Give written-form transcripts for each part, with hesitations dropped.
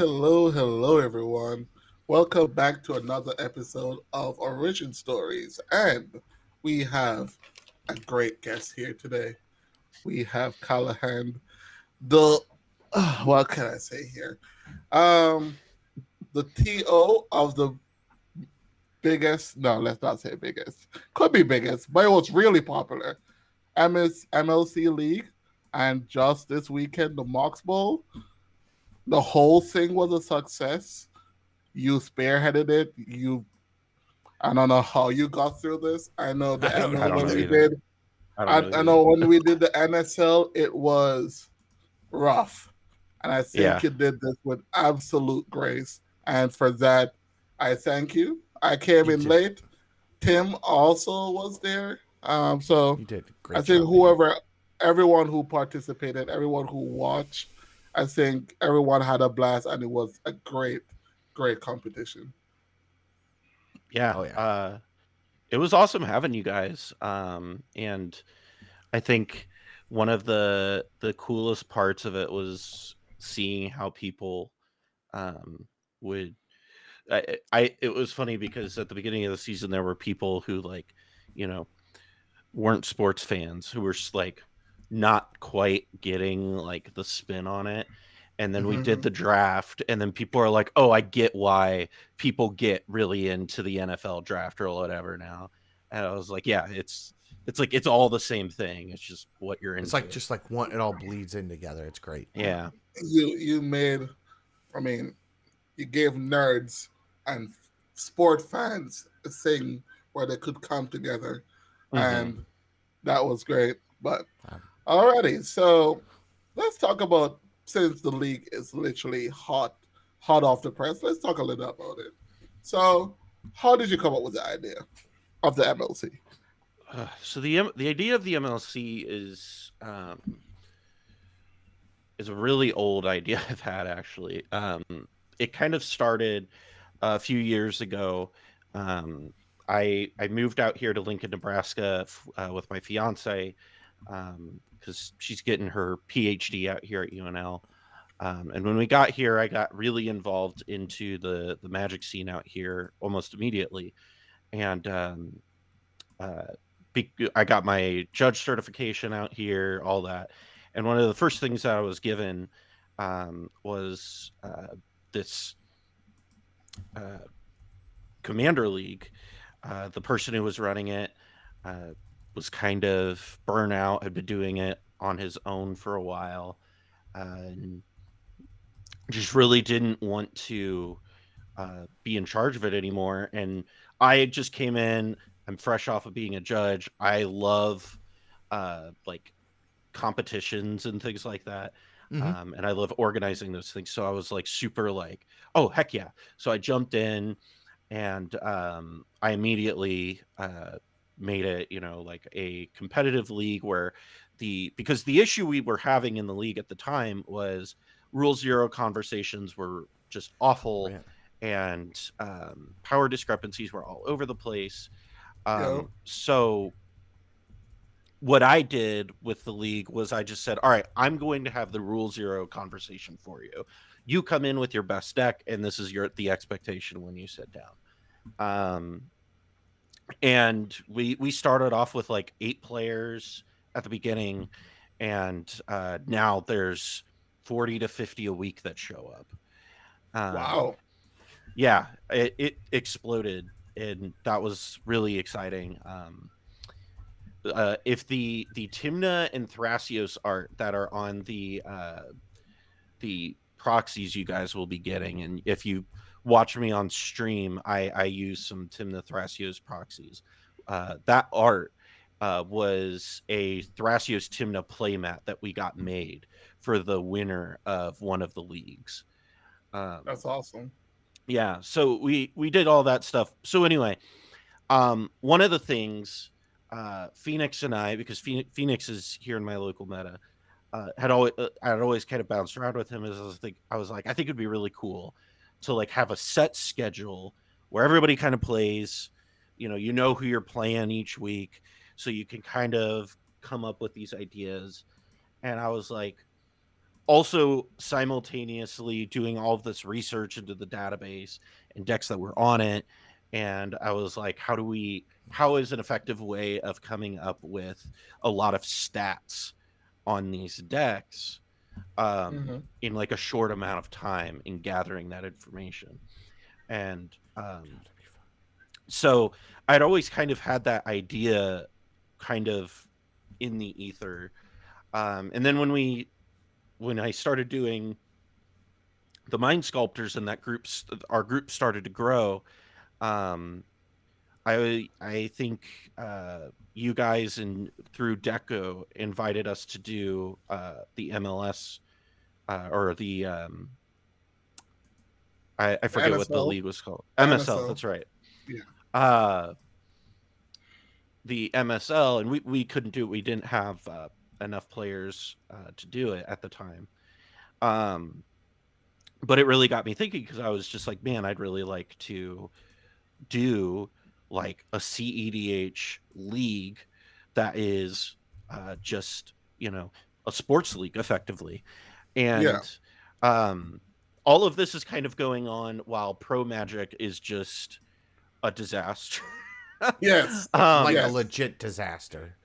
Hello, everyone. Welcome back to another episode of Origin Stories. And we have a great guest here today. We have Callahan, the, what can I say here? Um, the TO of the biggest, no, let's not say biggest, could be biggest, but it was really popular. MLC League. And just this weekend, the Mox Bowl, the whole thing was a success. You spearheaded it. I don't know how you got through this. I know the I don't ML know when we either. did. I don't I, know I either. know when we did the NSL, it was rough, and I think Yeah, you did this with absolute grace. And for that, I thank you. I came You in did. late. Tim also was there. So You did. I Great think job, man. everyone who participated, everyone who watched, I think everyone had a blast, and it was a great competition. yeah. Oh yeah. It was awesome having you guys. And I think one of the coolest parts of it was seeing how people would. It was funny because at the beginning of the season there were people who you know, weren't sports fans who were just not quite getting the spin on it. And then we Mm-hmm. did the draft, and then people are like, "Oh, I get why people get really into the NFL draft or whatever now." And I was like, "Yeah, it's all the same thing. It's just what you're It's like into." just like one. It all bleeds in together. It's great. Yeah, You made, I mean, you gave nerds and sport fans a thing where they could come together, hmm and that was great. But Um, alrighty, so let's talk about, since the league is literally hot off the press. Let's talk a little about it. So, how did you come up with the idea of the MLC? so the idea of the MLC is a really old idea I've had actually. It kind of started a few years ago. Um, I moved out here to Lincoln, Nebraska, with my fiance because she's getting her PhD out here at UNL. And when we got here, I got really involved into the magic scene out here almost immediately, and uh, I got my judge certification out here, all that. And one of the first things that I was given was this uh, Commander League. The person who was running it uh, was kind of burnout, had been doing it on his own for a while, and just really didn't want to be in charge of it anymore. And I just came in. I'm fresh off of being a judge. I love like competitions and things like that. mm-hmm. And I love organizing those things. So I was like super like, oh heck yeah! So I jumped in, and I immediately made it, like a competitive league where because the issue we were having in the league at the time was Rule Zero conversations were just awful, Man. and power discrepancies were all over the place. Yo, So what I did with the league was I just said, all right, I'm going to have the Rule Zero conversation for you. You come in with your best deck, and this is the expectation when you sit down. Um, and we started off with like 8 players at the beginning, and now there's 40 to 50 a week that show up. Um, wow. yeah, it exploded, and that was really exciting. If the Timna and Thrasios art that are on the proxies you guys will be getting, and if you watch me on stream, I use some Timna Thrasios proxies. That art was a Thrasios Timna playmat that we got made for the winner of one of the leagues. Um, That's awesome. yeah, so we did all that stuff. So anyway, one of the things Phoenix and I, because Phoenix is here in my local meta, I had always kind of bounced around with him. As I was like, I think it'd be really cool to like have a set schedule where everybody kind of plays. You know who you're playing each week, so you can kind of come up with these ideas. And I was like, also simultaneously doing all of this research into the database and decks that were on it. And I was like, how is an effective way of coming up with a lot of stats on these decks in like a short amount of time in gathering that information? And so I'd always kind of had that idea kind of in the ether. And then when I started doing the Mind Sculptors and our group started to grow, um, I think you guys and through Deco invited us to do the MLS or the I forget what the NSL. league was called. The MSL, NSL. that's right. Yeah. Uh, the MSL, and we couldn't do it. We didn't have enough players to do it at the time. Um, but it really got me thinking because I was just like, man, I'd really like to do like a CEDH league that is just, a sports league effectively. Yeah. And all of this is kind of going on while Pro Magic is just a disaster. Yes. Like a Yes. legit disaster.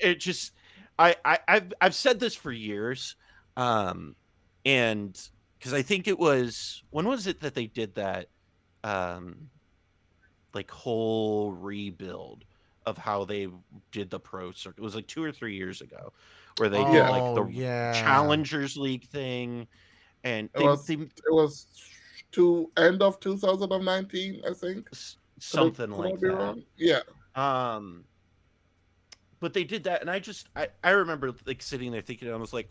It just I've said this for years, and because I think it was, when was it that they did that like whole rebuild of how they did the pro circuit? It was like 2 or 3 years ago where they did Yeah. like Oh the yeah. Challengers League thing, and It was to end of 2019, I think. something Could I like be that. wrong? Yeah. Um, but they did that, and I remember like sitting there thinking, I was like,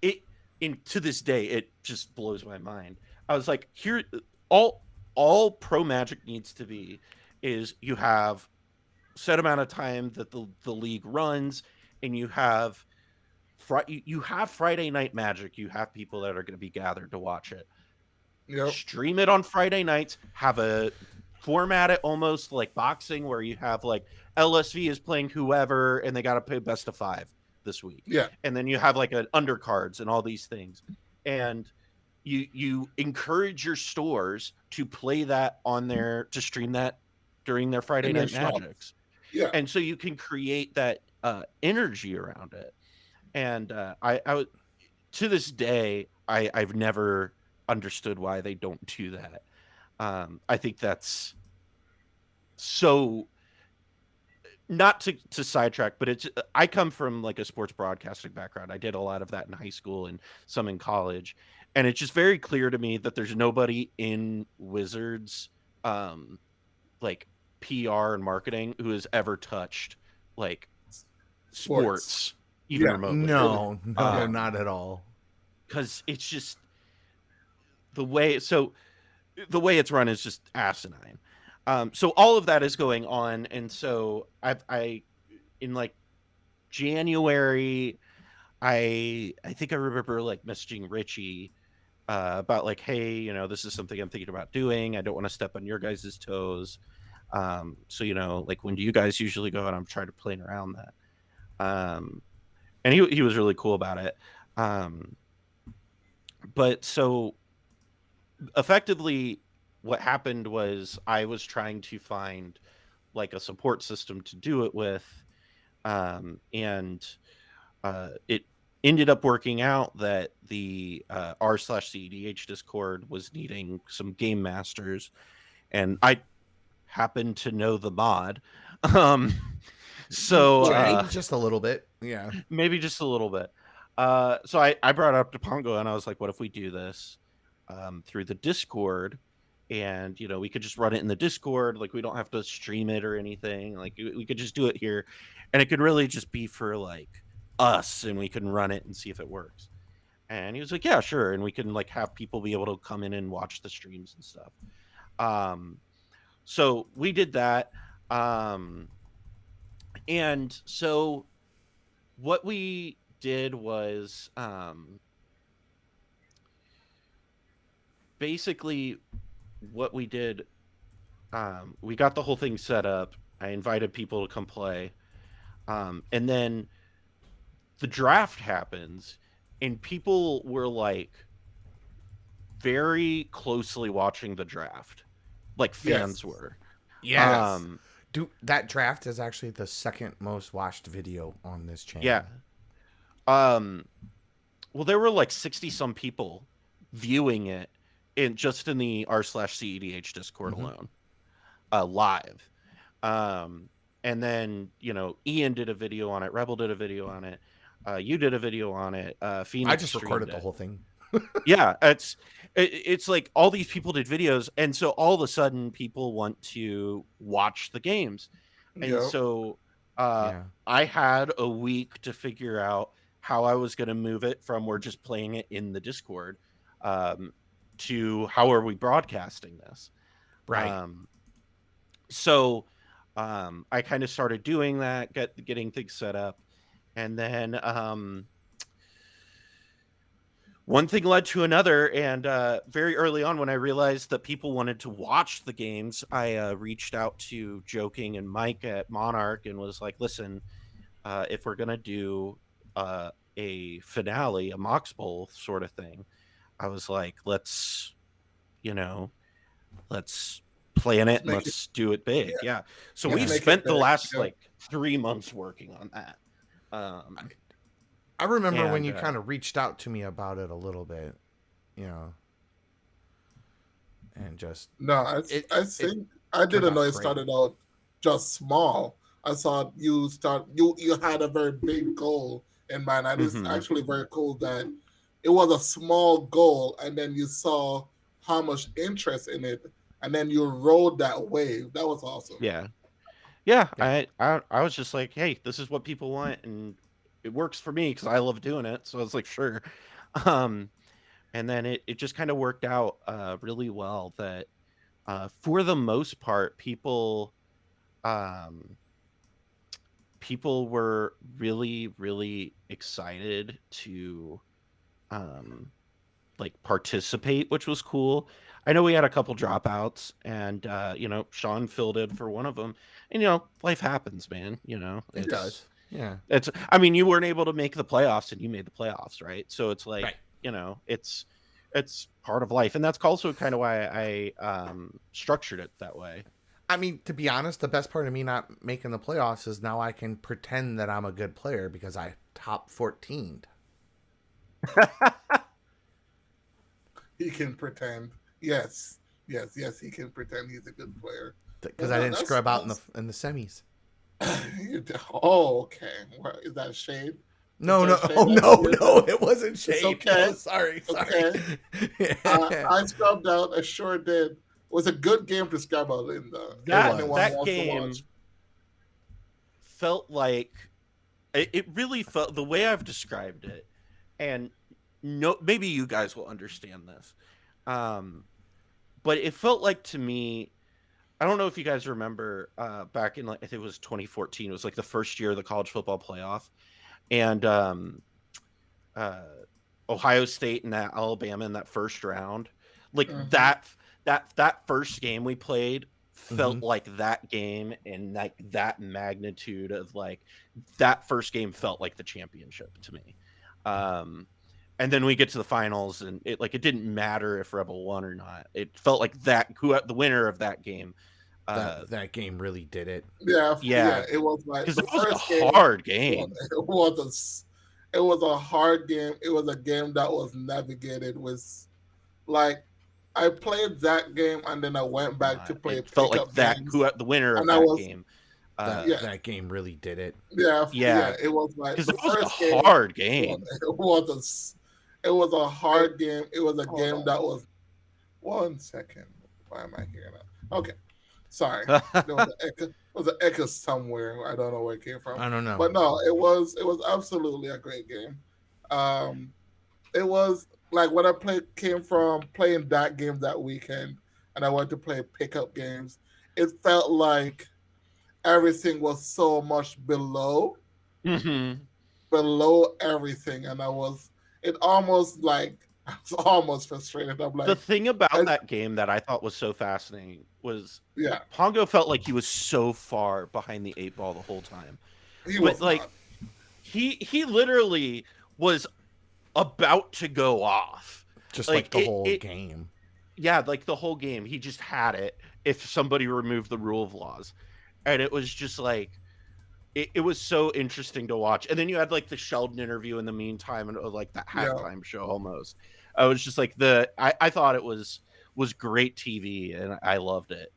it in to this day it just blows my mind. I was like, here, all Pro Magic needs to be is you have set amount of time that the league runs, and you have you have Friday Night Magic. You have people that are going to be gathered to watch it. Yep. Stream it on Friday nights. Have a format it almost like boxing, where you have like LSV is playing whoever, and they got to play best of 5 this week, Yeah. and then you have like an undercards and all these things, and you encourage your stores to play that on their to stream that during their Friday In their Night shop. Magics, Yeah. and so you can create that energy around it. And I would, to this day, I've never understood why they don't do that. I think that's so, not to sidetrack, but it's, I come from like a sports broadcasting background. I did a lot of that in high school and some in college, and it's just very clear to me that there's nobody in Wizards, like PR and marketing, who has ever touched like Sports. sports even Yeah. remotely. No, Yeah. not at all. Because it's just the way. So the way it's run is just asinine. So all of that is going on, and so I in like January, I think I remember like messaging Richie about like, hey, this is something I'm thinking about doing. I don't want to step on your guys' toes. So like, when do you guys usually go? And I'm trying to plan around that. And he was really cool about it. But so effectively what happened was I was trying to find like a support system to do it with, and it ended up working out that the r/cdh Discord was needing some game masters, and I happened to know the mod. So Right. Maybe just a little bit. Yeah. maybe just a little bit. So I brought it up to Pongo, and I was like, what if we do this through the Discord? And we could just run it in the Discord. Like, we don't have to stream it or anything. Like, we could just do it here, and it could really just be for like us, and we can run it and see if it works. And he was like, yeah, sure. And we can like have people be able to come in and watch the streams and stuff. So we did that. And so what we did was basically what we did, we got the whole thing set up. I invited people to come play, and then the draft happens, and people were like very closely watching the draft, like Yes. fans were. Yes. Um, Dude, that draft is actually the second most watched video on this yeah. channel. Um, well, there were like 60 some people viewing it in the r/cedh Discord Mm-hmm. alone, live. Um, and then Ian did a video on it, Rebel did a video on it, you did a video on it, I Phoenix just streamed recorded the it. whole thing. Yeah, it's like all these people did videos, and so all of a sudden people want to watch the games, and Yep. so Yeah. I had a week to figure out how I was going to move it from we're just playing it in the Discord, um, to how are we broadcasting this. Right. So I kind of started doing that, getting things set up, and then one thing led to another, and very early on, when I realized that people wanted to watch the games, I reached out to Joking and Mike at Monarch and was like, "Listen, if we're gonna do a finale, a Mox Bowl sort of thing, I was like, you know, let's plan Let's it and make it. let's do it big." Yeah. Yeah. So Yeah. we've Make it spent the big. last Yeah. like 3 months working on that. I remember when And, you kind of reached out to me about it a little bit, you know, and just No, it I it think I turned didn't know out it great. started out just small. I saw you had a very big goal in mind, and it's mhm. actually very cool that it was a small goal, and then you saw how much interest in it, and then you rode that wave. That was awesome. Yeah. Yeah. I was just like, hey, this is what people want, and it works for me because I love doing it. So I was like, sure. Um, and then it just kind of worked out really well that for the most part, um, people were really, really excited to um, like participate, which was cool. I know we had a couple dropouts, and Sean filled in for one of them. And life happens, man. It does. Yeah. I mean, you weren't able to make the playoffs, and you made the playoffs, right? So it's like, Right. it's part of life, and that's also kind of why I structured it that way. I mean, to be honest, the best part of me not making the playoffs is now I can pretend that I'm a good player because I top 14'd. He can pretend. Yes, yes. He can pretend he's a good player. Because Well, I no, didn't scrub out in the semis. Oh, okay. What, is that shade? No, Is no, that shade oh that no, you did? no, it wasn't shade. okay. No, sorry. Okay. I scrubbed out. I sure did. It was a good game to scrub out in the. That anyone that wants to game watch. felt like it really felt the way I've described it, and no, maybe you guys will understand this, but it felt like to me. I don't know if you guys remember back in like I think it was 2014. It was like the first year of the college football playoff, and uh, Ohio State and that Alabama in that first round, like Mhm. that first game we played felt Mhm. like that game, and like that magnitude of like that first game felt like the championship to me. And then we get to the finals, and it didn't matter if Rebel won or not. It felt like the winner of that game. That game really did it. Yeah, It was like because the that was a first game. hard game. It was a hard game. It was a game that was navigated with, like, I played that game and then I went back to play It felt like pickup that. games, The winner of and I that was game. That game really did it. Yeah, It was like because the that was a first game. hard game. It was a hard game. It was a Hold game on. that was. 1 second. Why am I here now? Okay, sorry. There was an echo somewhere. I don't know where it came from. I don't know. But no, it was absolutely a great game. It was like when came from playing that game that weekend, and I went to play pickup games. It felt like everything was so much below Mhm. everything, and it almost like I was almost frustrated. I'm The like, thing about that game that I thought was so fascinating was yeah, Pongo felt like he was so far behind the 8 ball the whole time. he But was like not. he literally was about to go off. Just like Like the whole it game. yeah, like the whole game. He just had it if somebody removed the rule of laws. And it was just like it was so interesting to watch. And then you had like the Sheldon interview in the meantime, and like that Yeah, halftime show almost. I was just like I thought it was great TV, and I loved it.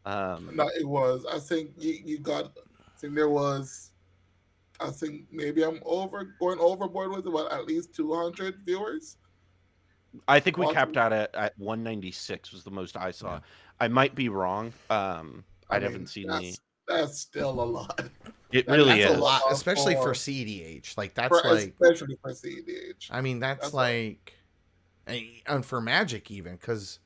Um no, it was. I think you got. I think there was. I think maybe I'm going overboard with it. What, at least 200 viewers I think we capped watching. out at 196 was the most I saw. Yeah. I might be wrong. I I haven't mean, seen the that's still a lot. it That is really That's a a is. lot, lot especially for CDH. Like for that's like, especially for CDH. I mean, that's That's a, like, and for Magic even, because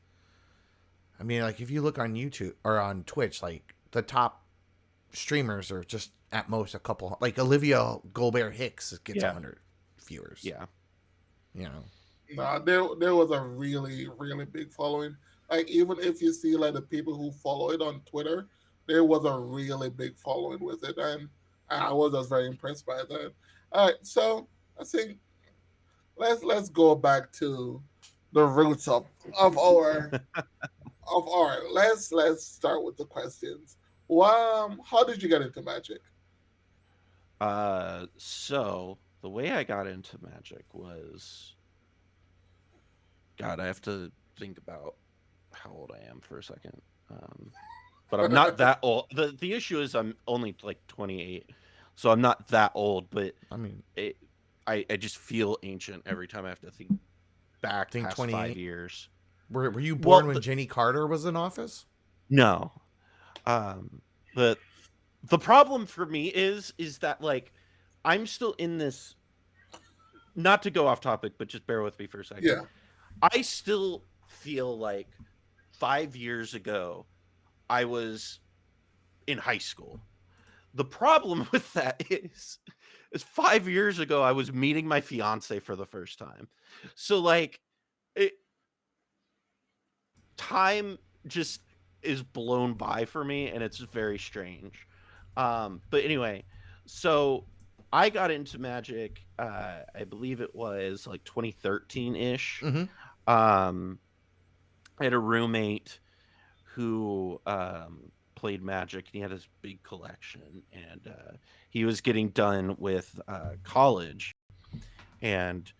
I mean, like if you look on YouTube or on Twitch, like the top streamers are just at most a couple. Like Olivia Goldberg Hicks gets Yeah. 100 viewers. Yeah. You know. nah, there was a really big following. Like, even if you see like the people who follow it on Twitter, there was a really big following with it, and I was just very impressed by that. All right, so I think let's go back to the roots of our. Let's start with the questions. How did you get into Magic? So the way I got into Magic was, God, I have to think about how old I am for a second. But I'm not that old. The issue is I'm only like 28, so I'm not that old. But I mean, it, I just feel ancient every time I have to think back think past 28. 5 years. Were you born Well, when Jenny Carter was in office? no. But the problem for me is that like I'm still in this. Not to go off topic, but just bear with me for a second. Yeah, I still feel like 5 years ago I was in high school. The problem with that is 5 years ago I was meeting my fiance for the first time. So like it, time just is blown by for me, and it's very strange. But anyway, so I got into Magic, I believe it was like 2013-ish. Mm-hmm. Um I had a roommate who played Magic, and he had this big collection, and he was getting done with college, and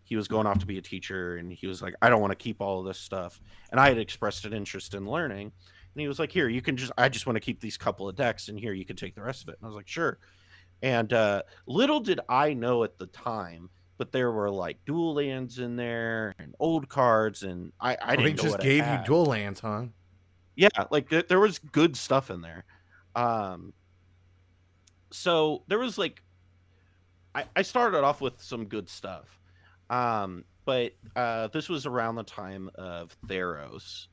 he was going off to be a teacher, and he was like, I don't want to keep all of this stuff. And I had expressed an interest in learning, and he was like, here, you can I just want to keep these couple of decks, and here you can take the rest of it. And I was like, sure. And little did I know at the time, but there were like dual lands in there and old cards, and I Oh, he didn't know just what I gave you had. dual lands, huh? Yeah, like there was good stuff in there. Um, so there was like I started off with some good stuff. But this was around the time of Theros.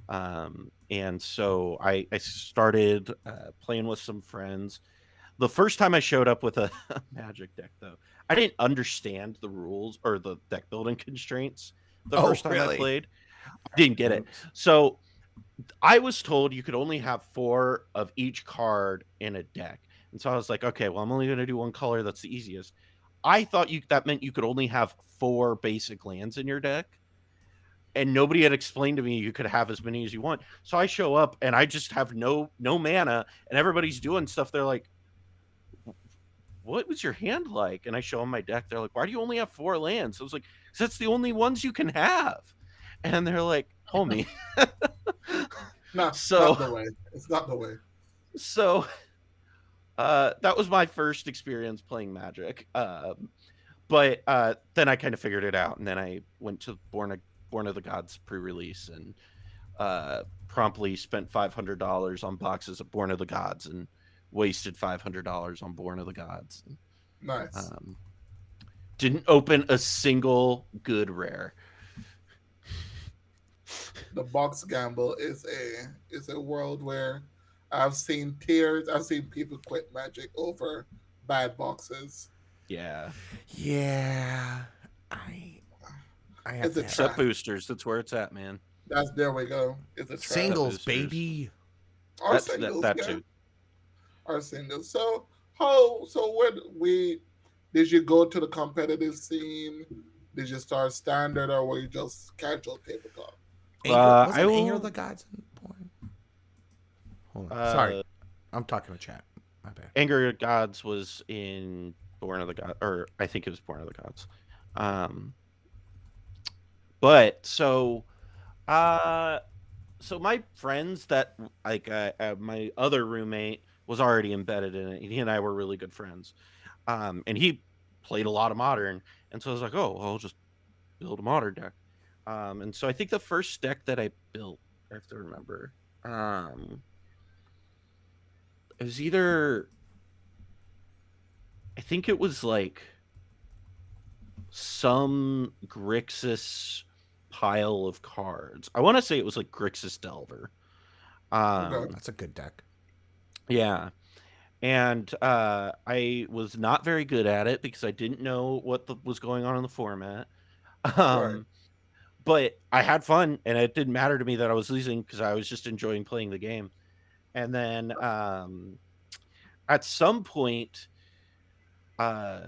And so I started playing with some friends. The first time I showed up with a Magic deck, though, I didn't understand the rules or the deck building constraints. The Oh, first time I really? played, I didn't get it. Oops. So I was told you could only have 4 of each card in a deck. And so I was like, okay, well, I'm only going to do one color. That's the easiest. I thought that meant you could only have 4 basic lands in your deck. And nobody had explained to me you could have as many as you want. So I show up and I just have no mana, and everybody's doing stuff. They're like, what was your hand like? And I show them my deck. They're like, why do you only have 4 lands? I was like, because that's the only ones you can have. And they're like, homie. no, So not the way. It's not the way. so that was my first experience playing Magic. But then I kind of figured it out, and then I went to Born of the Gods pre-release, and promptly spent $500 on boxes of Born of the Gods, and wasted $500 on Born of the Gods. Nice. Didn't open a single good rare. The box gamble is a world where I've seen tears. I've seen people quit Magic over bad boxes. Yeah. Yeah. I have It's a to trap. Set boosters. That's where it's at, man. There we go. It's a trap. Singles, boosters. baby. Our singles, that yeah. too. Our singles. So where did you go to the competitive scene? Did you start standard or were you just casual tabletop? Anger I wasn't Anger of the will. Gods in porn? Hold on. Sorry. Uh, I'm talking to chat. My bad. Anger of Gods was in Born of the God, or I think it was Born of the Gods. Um, but uh, so my friends that like my other roommate was already embedded in it. He and I were really good friends. And he played a lot of modern, and so I was like, oh, well, I'll just build a modern deck. And so I think the first deck that I built, I have to remember, it was either, I think it was like some Grixis pile of cards. I want to say it was like Grixis Delver. Okay. That's a good deck. Yeah. And I was not very good at it because I didn't know what was going on in the format. Right. Um, but I had fun, and it didn't matter to me that I was losing because I was just enjoying playing the game. And then at some point, uh,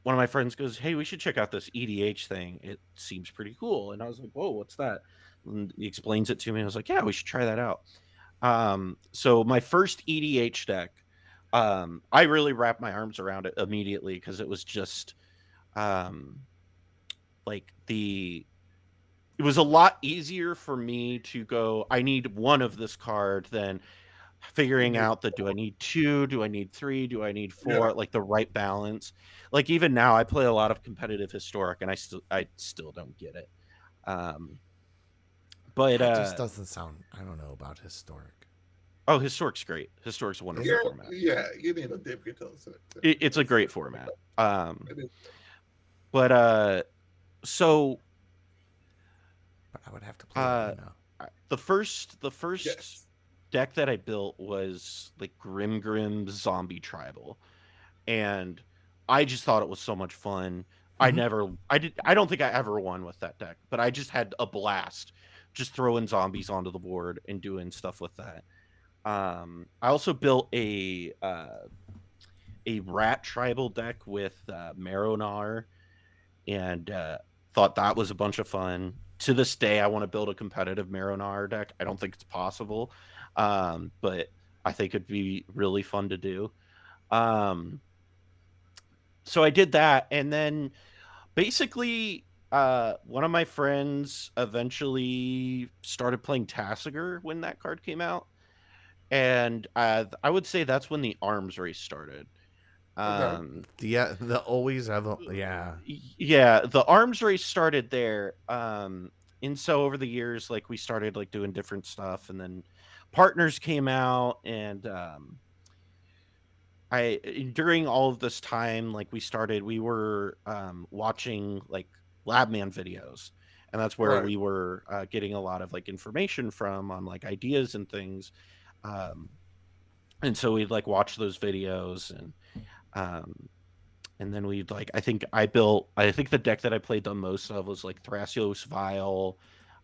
one of my friends goes, "Hey, we should check out this EDH thing. It seems pretty cool." And I was like, "Whoa, what's that?" And he explains it to me. I was like, "Yeah, we should try that out." So my first EDH deck, I really wrapped my arms around it immediately because it was just um, like it was a lot easier for me to go, I need one of this card than You figuring need, out that do I need two, do I need three, do I need yeah. four, like the right balance. Like even now I play a lot of competitive historic and I still don't get it. Um but That just doesn't sound. I don't know about historic. oh, historic's great. Historic's a wonderful Yeah, format. yeah, you need a dip your toes in it. It's a great format. It is. But so But I would have to play it uh again now. the first Yes. deck that I built was like Grim Zombie Tribal, and I just thought it was so much fun. Mhm. I don't think I ever won with that deck, but I just had a blast just throwing zombies onto the board and doing stuff with that. I also built a rat tribal deck with Maronar, and thought that was a bunch of fun. To this day, I want to build a competitive Maronar deck. I don't think it's possible, but I think it'd be really fun to do. Um, so I did that, and then basically, one of my friends eventually started playing Tassiger when that card came out, and I would say that's when the arms race started. Okay. The always have. Yeah. Yeah, the arms race started there. And so over the years, like we started like doing different stuff, and then partners came out, and during all of this time, like we were watching like Labman videos, and that's where Right. we were getting a lot of like information from on like ideas and things. Um, and so we'd like watch those videos, um, and then we'd like I think the deck that I played the most of was like Thrasios Vile,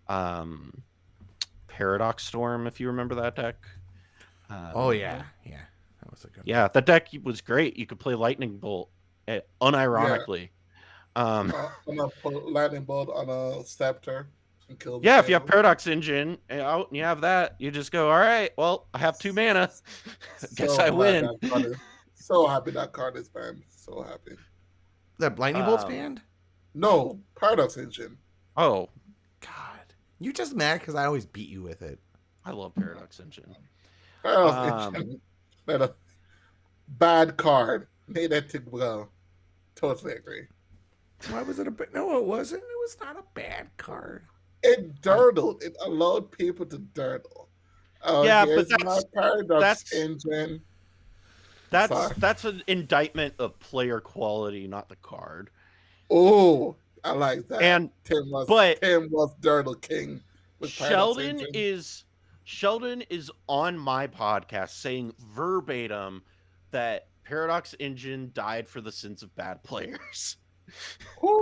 um, Paradox Storm, if you remember that deck. Oh Um, yeah, yeah. That was a good one. yeah, that deck was great. You could play Lightning Bolt, Yeah. unironically. Um, I'm gonna put lightning bolt on a scepter and kill the yeah, if you have thing. Paradox Engine out and you have that, you just go, all right, well, I have 2 mana. Guess So I glad win. that card is. So happy that card is banned. So happy. That Lightning Bolt's Um, banned. No, Paradox Engine. oh, God, you just mad because I always beat you with it. I love Paradox Engine. Paradox Um, Engine. That a bad card. Made that to go. Totally agree. Why was it a? No, it wasn't. It was not a bad card. It dirtled. It allowed people to dirtle. Oh, yeah, but here's my Paradox that's Engine. that's Sorry. that's an indictment of player quality, not the card. Oh, I like that. And but Tim was Dirtle King with Paradox Sheldon Engine. is Sheldon is on my podcast saying verbatim that Paradox Engine died for the sins of bad players.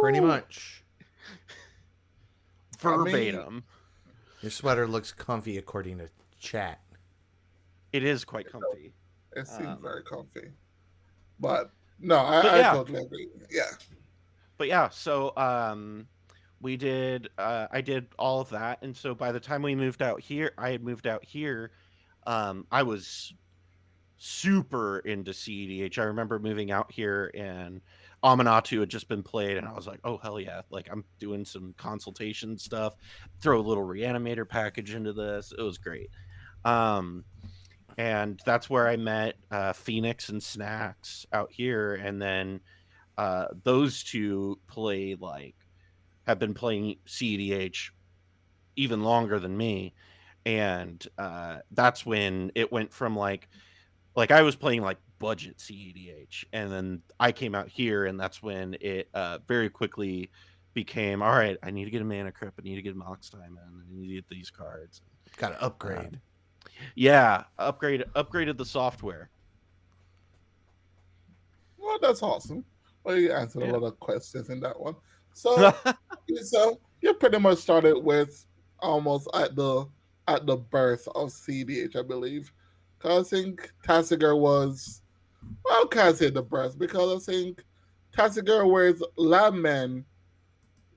Pretty Ooh, much. I mean, Verbatim. Your sweater looks comfy according to chat. It is quite comfy. it seems Um, very comfy. But no, but I yeah, totally agree. Yeah. but yeah, so we did I did all of that, and so by the time we moved out here, I had moved out here. I was super into CEDH. I remember moving out here and Amanatu had just been played, and I was like, "Oh hell yeah!" Like I'm doing some consultation stuff. Throw a little reanimator package into this. It was great. Um, and that's where I met Phoenix and Snacks out here, and then those two play like have been playing CEDH even longer than me, and that's when it went from like I was playing like budget CEDH, and then I came out here, and that's when it very quickly became all right. I need to get a mana crypt. I need to get a Mox Diamond. I need to get these cards. Got to upgrade. Yeah, upgraded the software. Well, that's awesome. Well, you answered a Yeah. lot of questions in that one. So, so you pretty much started with almost at the birth of CDH, I believe. Because I think Tassiger was, well, I can't say the birth because I think Tassiger was Landman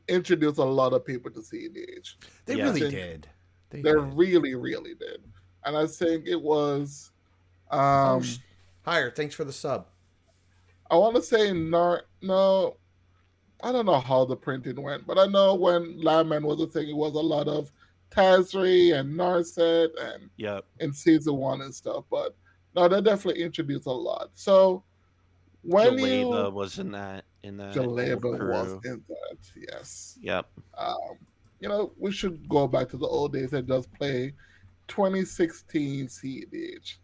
introduced a lot of people to CDH. They Yeah. really think did. They They did. really, really did. And I think it was, Oh, um, higher. Thanks for the sub. I want to say, no, I don't know how the printing went, but I know when Landman was a thing, it was a lot of Tazri and Narset and Yep. in season one and stuff. But no, they definitely introduced a lot. So when Jaleva you was in that old Jaleva was crew. in that, yes. Yep. Um, we should go back to the old days and just play 2016 CDH.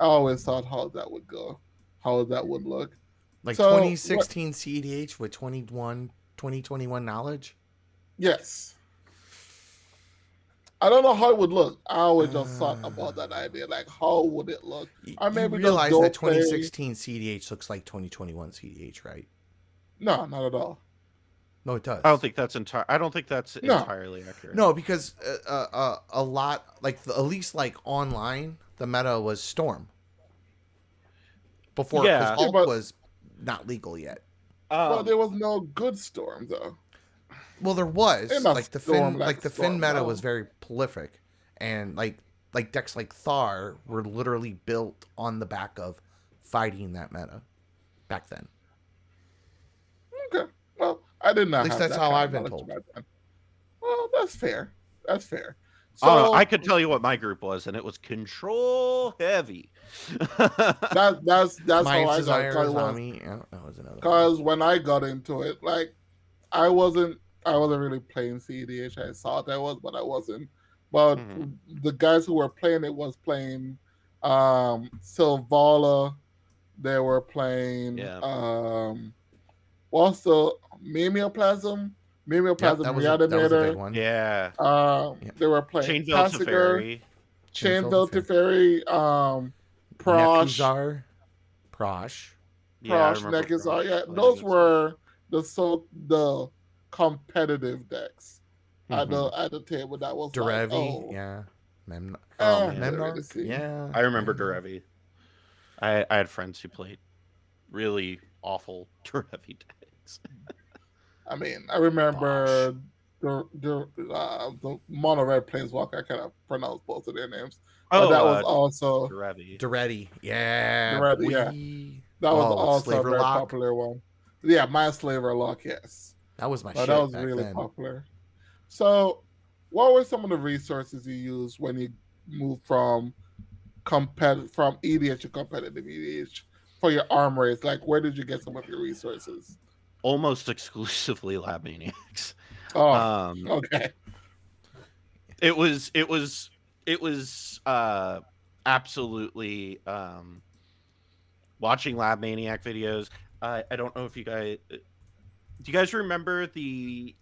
I always thought how that would go, how that would look. Like So 2016 CDH with 2021 knowledge. yes, I don't know how it would look. I always just thought about that idea, like how would it look? Or You maybe just realize go that play. 2016 CDH looks like 2021 CDH, right? No, not at all. No, it does. I don't think that's No, entirely accurate. No, because a lot like at least like online, the meta was Storm before because Yeah. yeah, Hulk was not legal yet. but Um, there was no good storm though. Well, there was Enough like the storm Finn, like like the Finn storm. meta No. was very prolific, and like decks like Thar were literally built on the back of fighting that meta back then. Okay, well, I did not At least have that's that how kind I've of been knowledge told. about that. Well, that's fair. That's fair. I don't know. I So could tell you what my group was, and it was control heavy. that's how Mayan I got Desire, because Azami, that was another one. when I got into it, like I wasn't really playing CDH. I thought I was, but I wasn't. But Mhm. the guys who were playing it was playing Silvala. They were playing Yeah. what's the Mimeoplasm? Yep, Mimeoplasm that was a big Reanimator. one. Yeah. Yep. They were playing Chainville Tassiger, Teferi. Chainville Teferi, Prosh, Nekuzar, Prosh. Yeah, I Prosh, remember Nekizar. Yeah, playing those against them. were the competitive decks Mhm. at the table. That was like, Derevi, yeah. Mem- Oh I man, didn't really Memnarch, see. yeah. I remember yeah. Derevi. I had friends who played really awful Derevi decks. I mean, I Bosh. remember the mono red planeswalker. I kind of pronounced both of their names, but Oh, that was also Derevi. Doretti, the yeah, red. boy. Yeah, that was Oh, with also a Slaver very Lock. popular one. Yeah, my Slaver Lock. Yes, That was my but that shit was back really then. popular. So, what were some of the resources you used when you moved from from EDH to competitive EDH for your armories? Like, where did you get some of your resources? Almost exclusively Lab Maniacs. Oh, Um, okay. it was absolutely watching Lab Maniac videos. I don't know if you guys do you guys remember the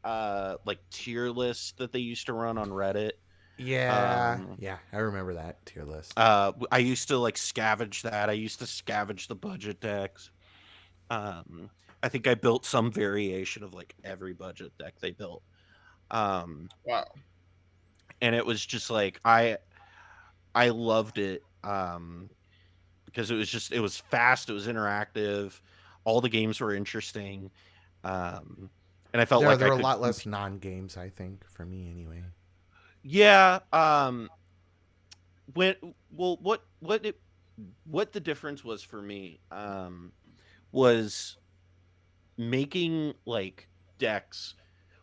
like tier list that they used to run on Reddit? Yeah, yeah, I remember that tier list. I used to like scavenge that. I used to scavenge the budget decks. I think I built some variation of like every budget deck they built. Wow. And it was just like I loved it because it was fast, it was interactive, all the games were interesting. and I felt like There I are a could lot less non-games, I think, for me anyway. yeah, when well what the difference was for me was making like decks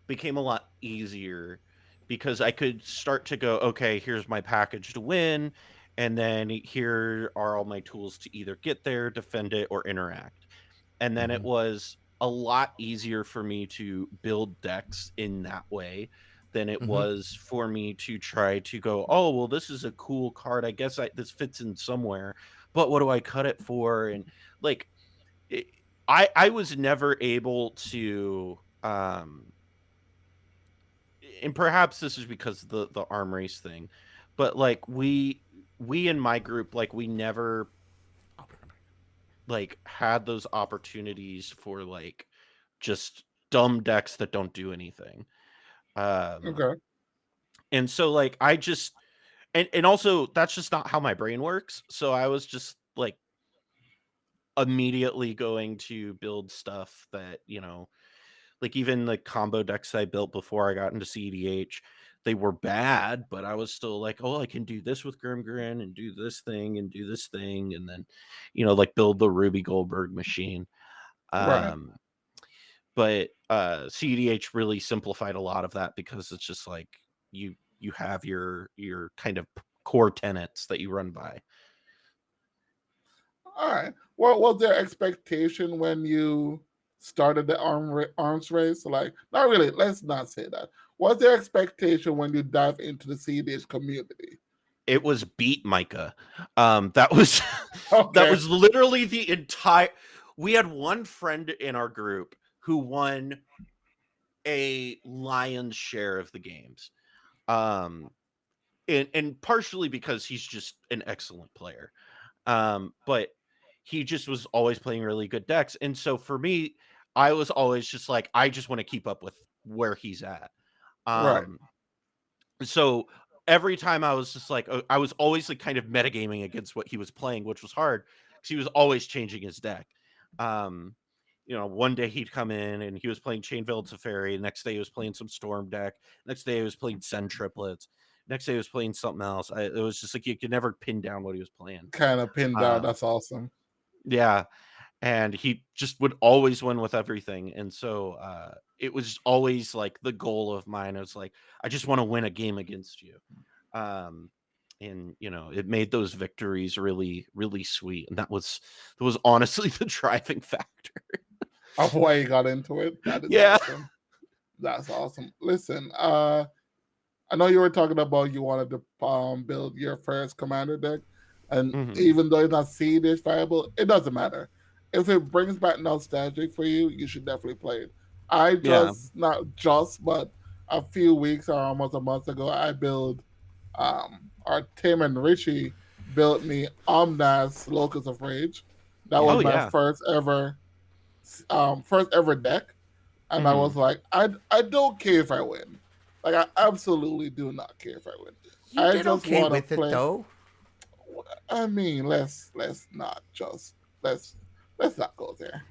became a lot easier because I could start to go, okay, here's my package to win, and then here are all my tools to either get there, defend it, or interact. And then it Hmm. was a lot easier for me to build decks in that way than it Hmm. was for me to try to go, oh, well, this is a cool card. I guess this fits in somewhere, but what do I cut it for? And like, it, I was never able to and perhaps this is because of the arm race thing, but like we in my group, like we never like had those opportunities for like just dumb decks that don't do anything. Um Okay. and so like I just and also that's just not how my brain works. So I was just like immediately going to build stuff that, like even the combo decks I built before I got into CDH, they were bad, but I was still like, oh, I can do this with Grimgrin and do this thing and do this thing, and then, like build the Ruby Goldberg machine. Right. Um, but CDH really simplified a lot of that because it's just like you have your kind of core tenets that you run by. All right. What was their expectation when you started the arms race? Like, not really. Let's not say that. What's their expectation when you dive into the CDH community? It was beat Micah. That was that Okay. was literally the entire. We had one friend in our group who won a lion's share of the games, um, and partially because he's just an excellent player, but he just was always playing really good decks, and so for me, I was always just like, I just want to keep up with where he's at. Right. Um, so every time I was just like, I was always like kind of metagaming against what he was playing, which was hard because he was always changing his deck. Um, one day he'd come in and he was playing Chain Veiled Safari. Next day he was playing some Storm deck. Next day he was playing Send Triplets. Next day he was playing something else. It was just like you could never pin down what he was playing. Kind of pinned down. Um, That's awesome. yeah, and he just would always win with everything, and so it was always like the goal of mine. It was like, I just want to win a game against you. um and it made those victories really really sweet, and that was honestly the driving factor. Of why you got into it. That is Yeah. awesome. That's awesome. Listen, I know you were talking about you wanted to build your first commander deck, and Hmm. even though it's not seedish viable, it doesn't matter. If it brings back nostalgic for you, you should definitely play it. I Yeah. just not just, but a few weeks or almost a month ago, I built our Tim and Richie built me Omnath Locus of Rage. That Yeah. was Oh my yeah. first ever deck, and I Hmm. was like, I don't care if I win. Like I absolutely do not care if I win. You I did just okay want to with it play. though. I mean, let's not just let's not go there.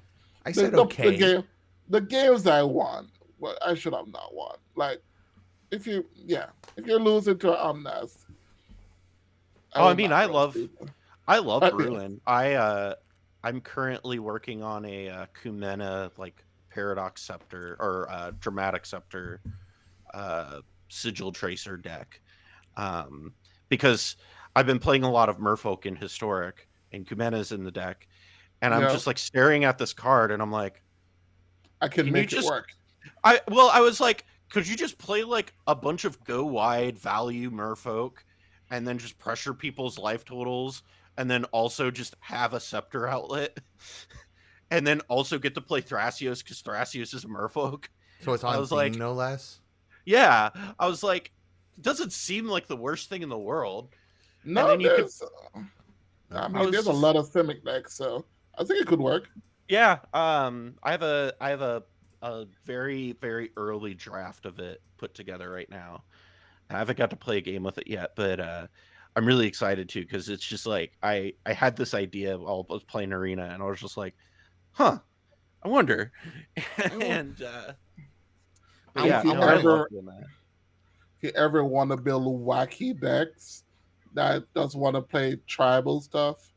I The said the, the okay. game the games I won, well, I should have not won. Like if you're losing to Omnas, I Oh, I will mean, not i trust love people. i love I mean, Bruin. I'm currently working on a Kumena like Paradox Scepter or Dramatic Scepter uh Sigil Tracer deck, um, because I've been playing a lot of Merfolk in Historic, and Kumena's in the deck, and I'm yeah, just like staring at this card, and I'm like, I can can you make it just? work. I was like, could you just play like a bunch of go wide value Merfolk, and then just pressure people's life totals, and then also just have a Scepter outlet, and then also get to play Thrasios because Thrasios is a Merfolk. So it's I on was theme, like, no less. yeah, I was like, it doesn't seem like the worst thing in the world. And No, then you could, I No. I mean, was there's a just, lot of Simic decks, so I think it could work. yeah, I have a very very early draft of it put together right now. I haven't got to play a game with it yet, but I'm really excited too because it's just like I had this idea while I was playing Arena, and I was just like, huh, I wonder, Mm, and But If yeah, you no, I love ever doing that. want to build wacky decks that does want to play tribal stuff,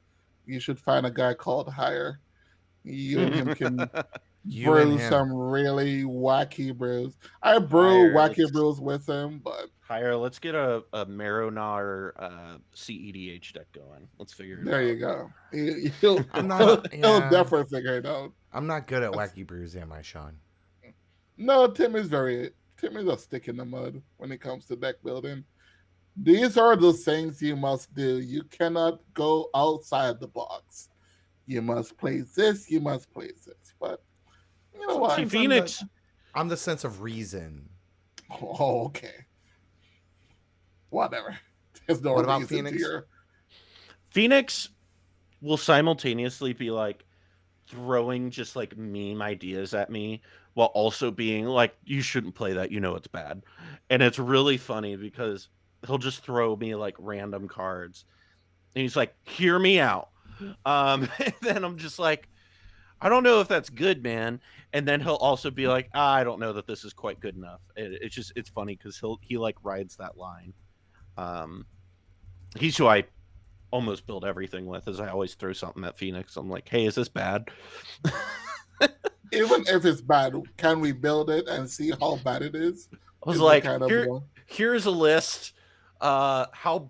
you should find a guy called Hire. You and him can You and brew him. some really wacky brews. I brew Hire, wacky let's brews with him, but hire. Let's get a Maronar CEDH deck going. Let's figure it there out. you go. He'll, I'm not. he'll Yeah. definitely figure it out. I'm not good at wacky brews, am I, Sean? No, Tim is a stick in the mud when it comes to deck building. These are the things you must do. You cannot go outside the box. You must play this, you must play this. But you know what? See, Sometimes Phoenix. I'm the sense of reason. Oh, okay. Whatever. There's no What about reason to Phoenix? your Phoenix will simultaneously be like throwing just like meme ideas at me while also being like, you shouldn't play that, you know it's bad. And it's really funny because he'll just throw me like random cards and he's like, hear me out. And then I'm just like, I don't know if that's good, man. And then he'll also be like, I don't know that this is quite good enough. It's just it's funny because he like rides that line. Um he's who I almost build everything with, is I always throw something at Phoenix. I'm like, hey, is this bad? even if it's bad, can we build it and see how bad it is? I was Is the like, kind of one. here's a list. How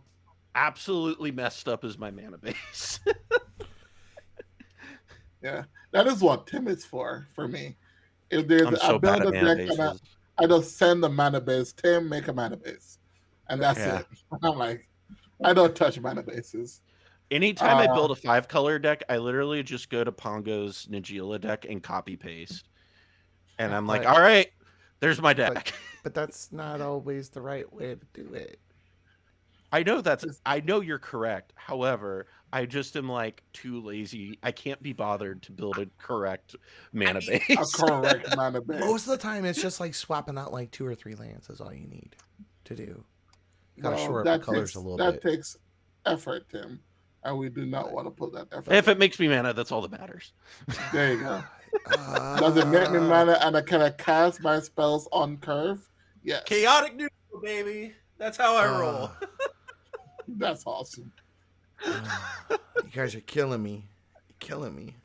absolutely messed up is my mana base? Yeah. That is what Tim is for me. If there's I'm I so bad build at a mana deck and bases. I just send the mana base, Tim make a mana base. And that's Yeah. it. I'm like, I don't touch mana bases. Anytime I build a 5-color deck, I literally just go to Pongo's Nagila deck and copy paste. And I'm like, But- all right, there's my deck. But that's not always the right way to do it. I know you're correct. However, I just am like too lazy. I can't be bothered to build a correct mana A base. correct mana base. Most of the time, it's just like swapping out like 2 or 3 lands is all you need to do. You gotta shore up the colors a little bit. That takes effort, Tim. And we do not want to put that effort. If it makes me mana, that's all that matters. There you go. Does it make me mana and can I cast my spells on curve? Yes. Chaotic neutral, baby. That's how I roll. That's awesome. You guys are killing me. You're killing me.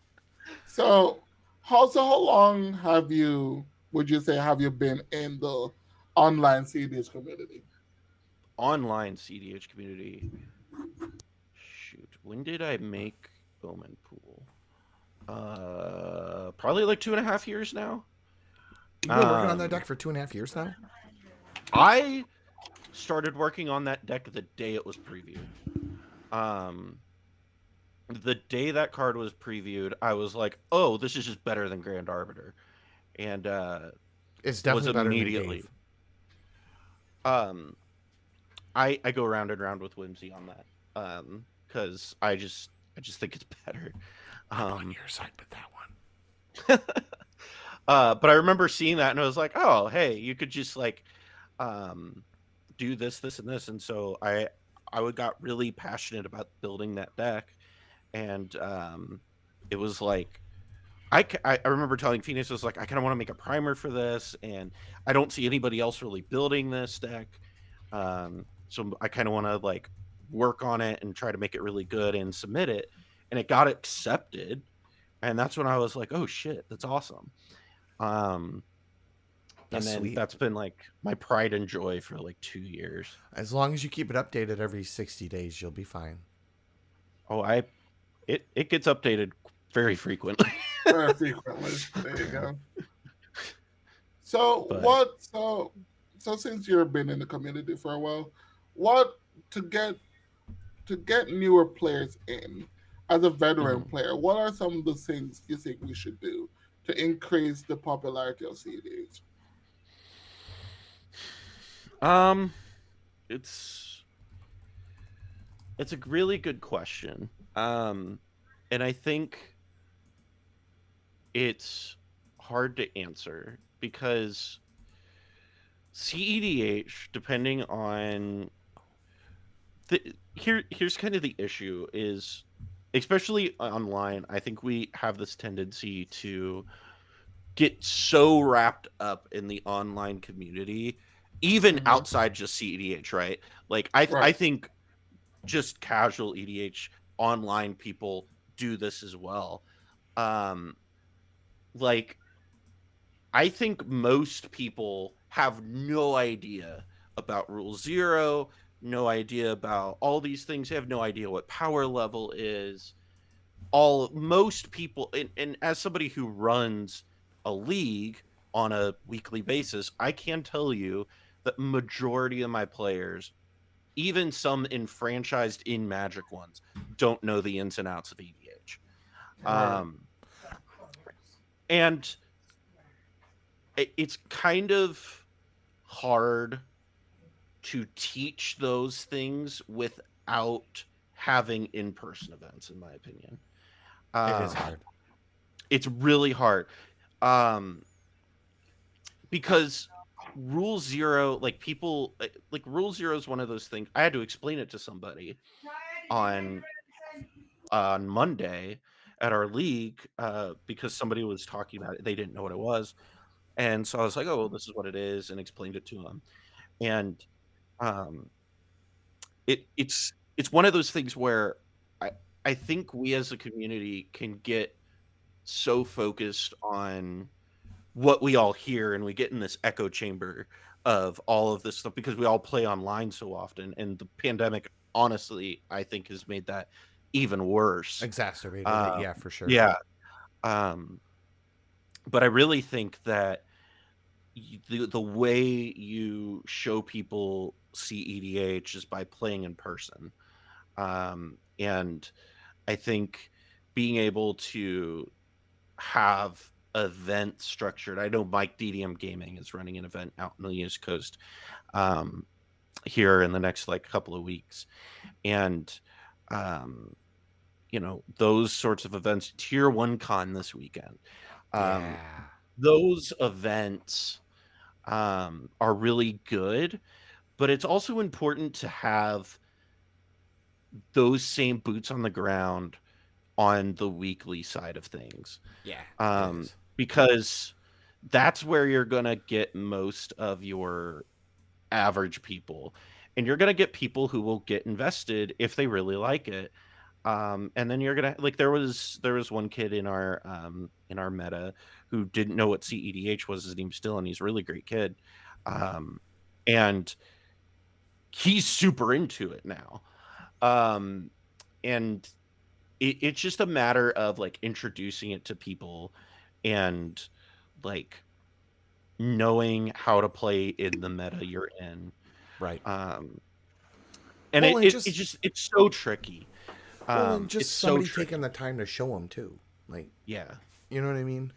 So how long would you say have you been in the online CDs community? Online CDH community. Shoot, when did I make Omen Pool? Probably like 2.5 years now. You've been working on that deck for 2.5 years now? I started working on that deck the day it was previewed. The day that card was previewed, I was like, "Oh, this is just better than Grand Arbiter," and It's definitely was better immediately. than Dave. I go round and round with Whimsy on that, because I just think it's better. I'm on your side with that one. But I remember seeing that and I was like, oh, hey, you could just like do this, and this. And so I got really passionate about building that deck. And it was like, I remember telling Phoenix, I was like, I kind of want to make a primer for this. And I don't see anybody else really building this deck. So I kind of want to like work on it and try to make it really good and submit it. And it got accepted. And that's when I was like, oh shit, that's awesome. And then sweet. that's been like my pride and joy for like 2 years. As long as you keep it updated every 60 days, you'll be fine. Oh, it gets updated very frequently. Very frequently. There you go. So But- so since you've been in the community for a while, what to get newer players in as a veteran player, what are some of the things you think we should do to increase the popularity of CDs? It's a really good question. And I think it's hard to answer because CEDH, depending on here's kind of the issue is, especially online, I think we have this tendency to get so wrapped up in the online community, even Mm-hmm. outside just CEDH, right? Like I Right. think just casual EDH online people do this as well. Um, like I think most people have no idea about Rule Zero, no idea about all these things. They have no idea what power level is. Most people, and as somebody who runs a league on a weekly basis, I can tell you that majority of my players, even some enfranchised in Magic ones, don't know the ins and outs of EDH. Right. Um, and it's kind of hard to teach those things without having in-person events, in my opinion. It is Um, hard. it's really hard. Um, because Rule Zero, like people, like Rule Zero is one of those things. I had to explain it to somebody on Monday at our league because somebody was talking about it. They didn't know what it was, and so I was like, "Oh, well, this is what it is," and explained it to them. And um, it's one of those things where I I think we as a community can get so focused on what we all hear, and we get in this echo chamber of all of this stuff because we all play online so often, and the pandemic, honestly, I think has made that even worse. Exacerbated it, Uh, yeah, for sure. yeah, um, but I really think that the way you show people CEDH is by playing in person, and I think being able to have events structured. I know Mike DDM Gaming is running an event out in the East Coast um, here in the next like couple of weeks, and um, those sorts of events. Tier One Con this weekend. Um, Yeah. those events are really good, but it's also important to have those same boots on the ground on the weekly side of things, Yeah, it is. because that's where you're gonna get most of your average people, and you're gonna get people who will get invested if they really like it. And then you're gonna like there was one kid in our meta who didn't know what CEDH was. His name's Dylan. He's a really great kid, um, and he's super into it now. Um, and it's just a matter of like introducing it to people and like knowing how to play in the meta you're in. Right. Um, and Well, it, and it just it's just it's so tricky. just It's so somebody taking tricky. the time to show them too. Like, Yeah. you know what I mean?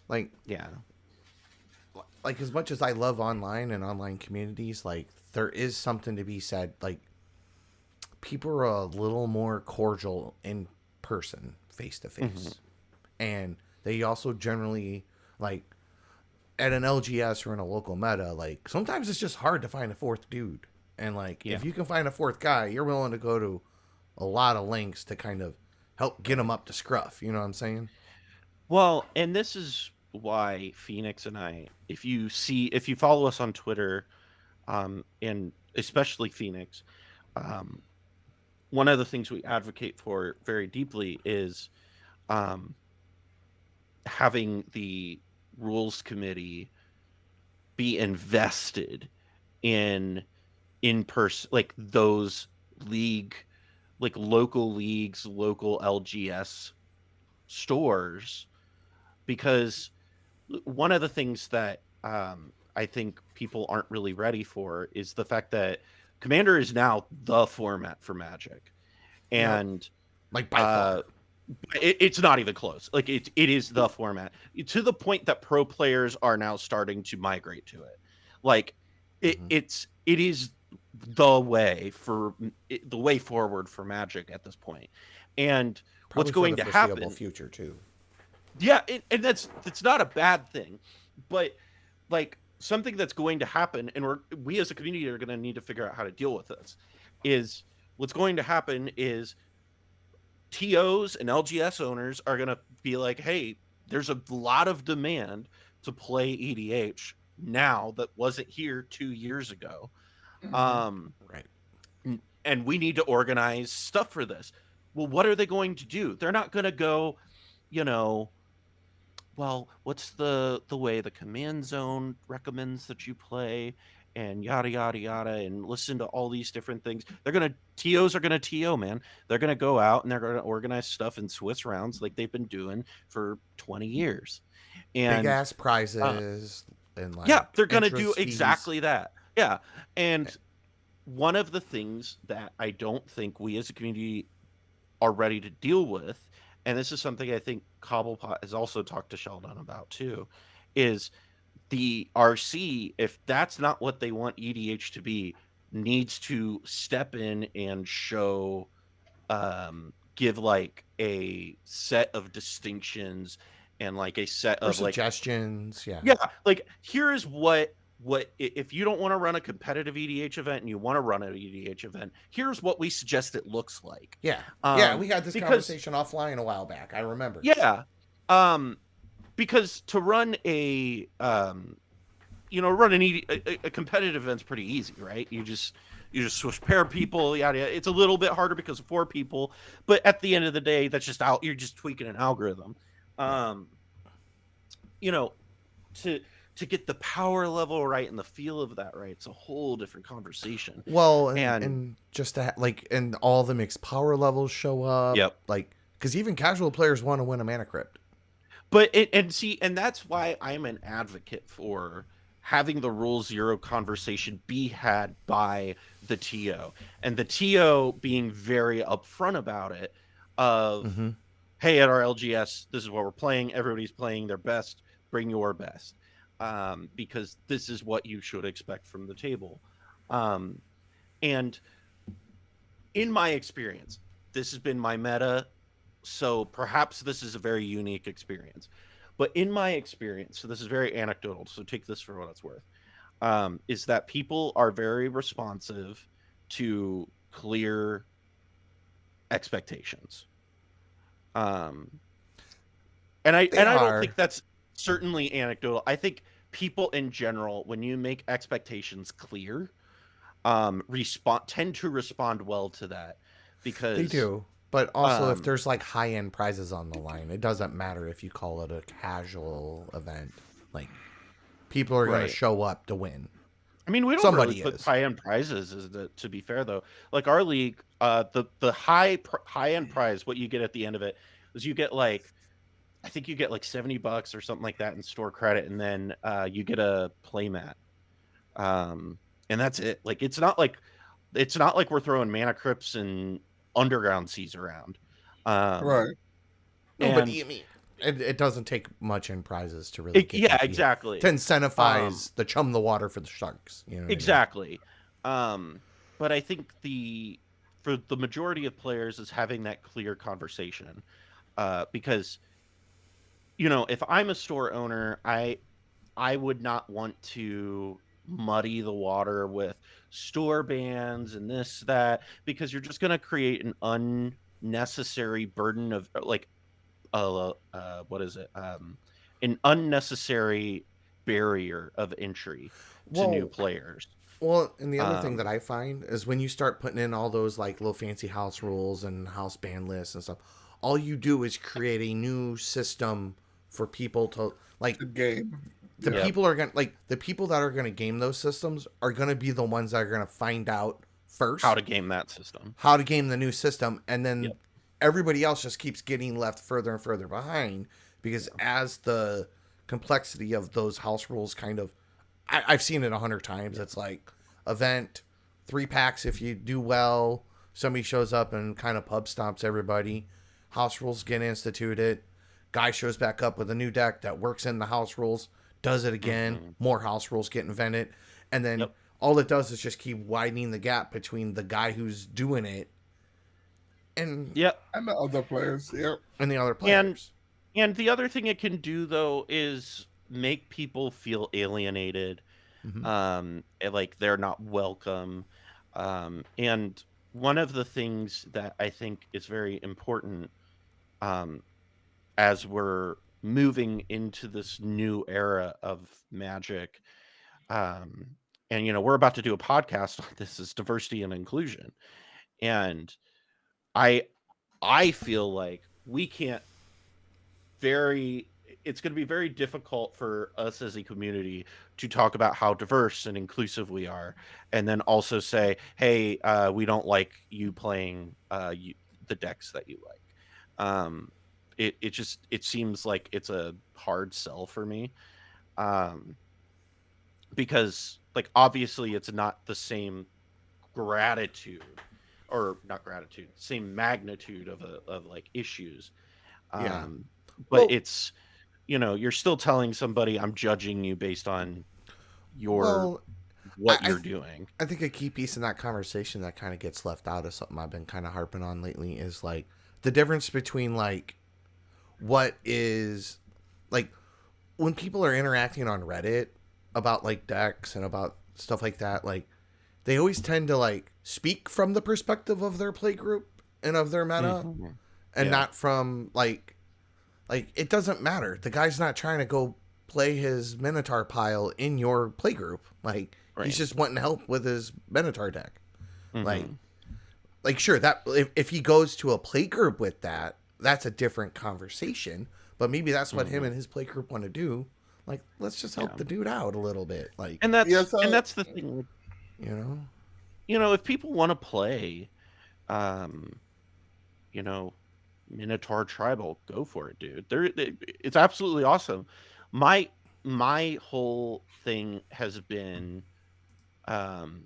Like, Yeah. as much as I love online and online communities, like there is something to be said. Like, people are a little more cordial in person, face to Hmm. face, and they also generally like at an LGS or in a local meta. Like sometimes it's just hard to find a fourth dude, and like Yeah. if you can find a fourth guy, you're willing to go to a lot of lengths to kind of help get them up to scruff. You know what I'm saying? Well, and this is why Phoenix and I, if you follow us on Twitter, and especially Phoenix, um, one of the things we advocate for very deeply is um, having the rules committee be invested in person, like those league, like local leagues, local LGS stores, because one of the things that I think people aren't really ready for is the fact that Commander is now the format for Magic, Yep. and Like by uh, far. it's not even close. Like it is the format to the point that pro players are now starting to migrate to it. Like Hmm. it is the way for the way forward for Magic at this point. And what's Probably for going the to foreseeable happen? future too. Yeah, and that's not a bad thing, but like something that's going to happen, and we as a community are going to need to figure out how to deal with this. Is what's going to happen is TOs and LGS owners are going to be like, hey, there's a lot of demand to play EDH now that wasn't here 2 years ago. Right. And we need to organize stuff for this. Well, what are they going to do? They're not going to go, you know, well, what's the way the command zone recommends that you play, and yada yada yada, and listen to all these different things. TOs are gonna TO, man. They're gonna go out and they're gonna organize stuff in Swiss rounds like they've been doing for 20 years. Big And ass prizes and like yeah, they're gonna do entrance fees. exactly that. Yeah. And one of the things that I don't think we as a community are ready to deal with, and this is something I think Cobblepot has also talked to Sheldon about too, is the RC, if that's not what they want EDH to be, needs to step in and show, give like a set of distinctions and like a set or of like suggestions. Yeah. yeah, like here is what if you don't want to run a competitive EDH event and you want to run an EDH event, here's what we suggest it looks like. Yeah. We had this because conversation offline a while back. I remember. yeah, because to run a run a competitive event's pretty easy, right? You just switch pair people, yada yada. It's a little bit harder because of 4 people, but at the end of the day, that's just you're just tweaking an algorithm. To get the power level right and the feel of that right, it's a whole different conversation. Well, and just to and all the mixed power levels show up. Yep. Like, because even casual players want to win a mana crypt. But and that's why I'm an advocate for having the Rule Zero conversation be had by the TO, and the TO being very upfront about it. Hey, at our LGS, this is what we're playing. Everybody's playing their best. Bring your best. Because this is what you should expect from the table. And in my experience, this has been my meta, so perhaps this is a very unique experience. But in my experience, so this is very anecdotal, so take this for what it's worth, is that people are very responsive to clear expectations. And I don't think that's certainly anecdotal. I think people in general, when you make expectations clear, tend to respond well to that, because they do. But also, if there's like high-end prizes on the line, it doesn't matter if you call it a casual event. Like, people are going to show up to win. I mean, we don't really put high-end prizes, to be fair, though. Like our league, the high-end prize, what you get at the end of it, is you get like, I think you get like $70 or something like that in store credit, and then you get a playmat, and that's it. Like it's not like we're throwing mana crypts and underground seas around, right? No, but I mean, it doesn't take much in prizes to really exactly to incentivize the chum the water for the sharks. You know exactly. I mean? But I think for the majority of players is having that clear conversation, because. If I'm a store owner, I would not want to muddy the water with store bans and this, that, because you're just going to create an unnecessary burden of like, what is it? An unnecessary barrier of entry to new players. Well, and the other thing that I find is when you start putting in all those like little fancy house rules and house ban lists and stuff, all you do is create a new system for people to like game. People are gonna the people that are gonna game those systems are gonna be the ones that are gonna find out first how to game that system, how to game the new system, and then everybody else just keeps getting left further and further behind, because as the complexity of those house rules kind of, I've seen it 100 times. It's like event 3 packs if you do well, somebody shows up and kind of pub stomps everybody, house rules get instituted. Guy shows back up with a new deck that works in the house rules, does it again, more house rules get invented, and then all it does is just keep widening the gap between the guy who's doing it and and the other players. And the other players. And the other thing it can do, though, is make people feel alienated, like they're not welcome. And one of the things that I think is very important, as we're moving into this new era of Magic. Um, and we're about to do a podcast on this, is diversity and inclusion. And I I feel like we can't very it's going to be very difficult for us as a community to talk about how diverse and inclusive we are, and then also say, hey, we don't like you playing the decks that you like. It seems like it's a hard sell for me, um, because like obviously it's not the same gratitude, or not gratitude, same magnitude of like issues. Yeah. um but Well, it's, you're still telling somebody I'm judging you based on your well, I what I, you're th- doing. I think a key piece in that conversation that kind of gets left out of something I've been kind of harping on lately is like the difference between like what is like when people are interacting on Reddit about like decks and about stuff like that, like they always tend to like speak from the perspective of their play group and of their meta Hmm. and Yeah. not from like it doesn't matter. The guy's not trying to go play his Minotaur pile in your play group. Like he's Right. just wanting help with his Minotaur deck. Like Hmm. sure that if he goes to a play group with that, that's a different conversation. But maybe that's what him Hmm. and his play group want to do. Like let's just help Yeah. the dude out a little bit. Like and Yeah, that's and so that's the thing, like, you know. if people want to play, um you know Minotaur tribal, go for it, dude. It's absolutely awesome. My my whole thing has been, um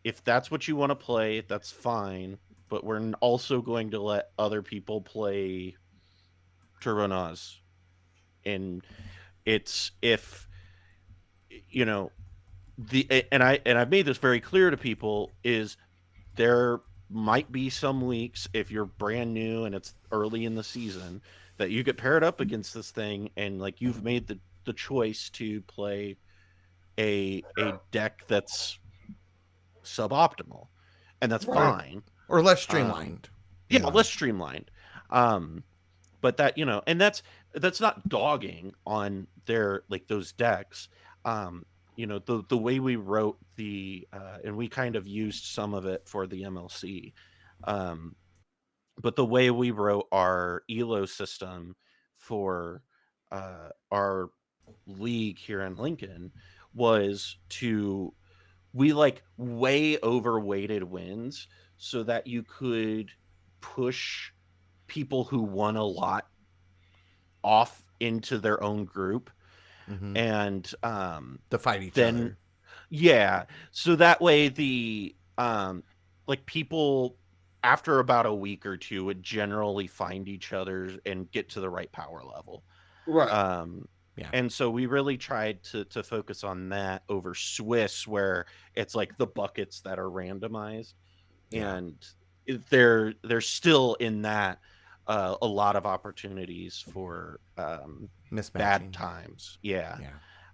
if that's what you want to play, that's fine. But we're also going to let other people play Turbonaz. And it's, if you know and I've made this very clear to people, is there might be some weeks, if you're brand new and it's early in the season, that you get paired up against this thing, and like you've made the choice to play a deck that's suboptimal, and that's right, fine. Or less um streamlined. You yeah, know. less streamlined. um but that, and that's not dogging on their, like, those decks. The way we wrote the and we kind of used some of it for the MLC. um but the way we wrote our elo system for our league here in Lincoln was to, we like way overweighted wins so that you could push people who won a lot off into their own group. Mm-hmm. And To fight each then, other. yeah, so that way like, people after about a week or two would generally find each other and get to the right power level. right, um Yeah. and so we really tried to focus on that over Swiss, where it's like the buckets that are randomized. Yeah. And there's still in that a lot of opportunities for bad Mismatching. times. Yeah.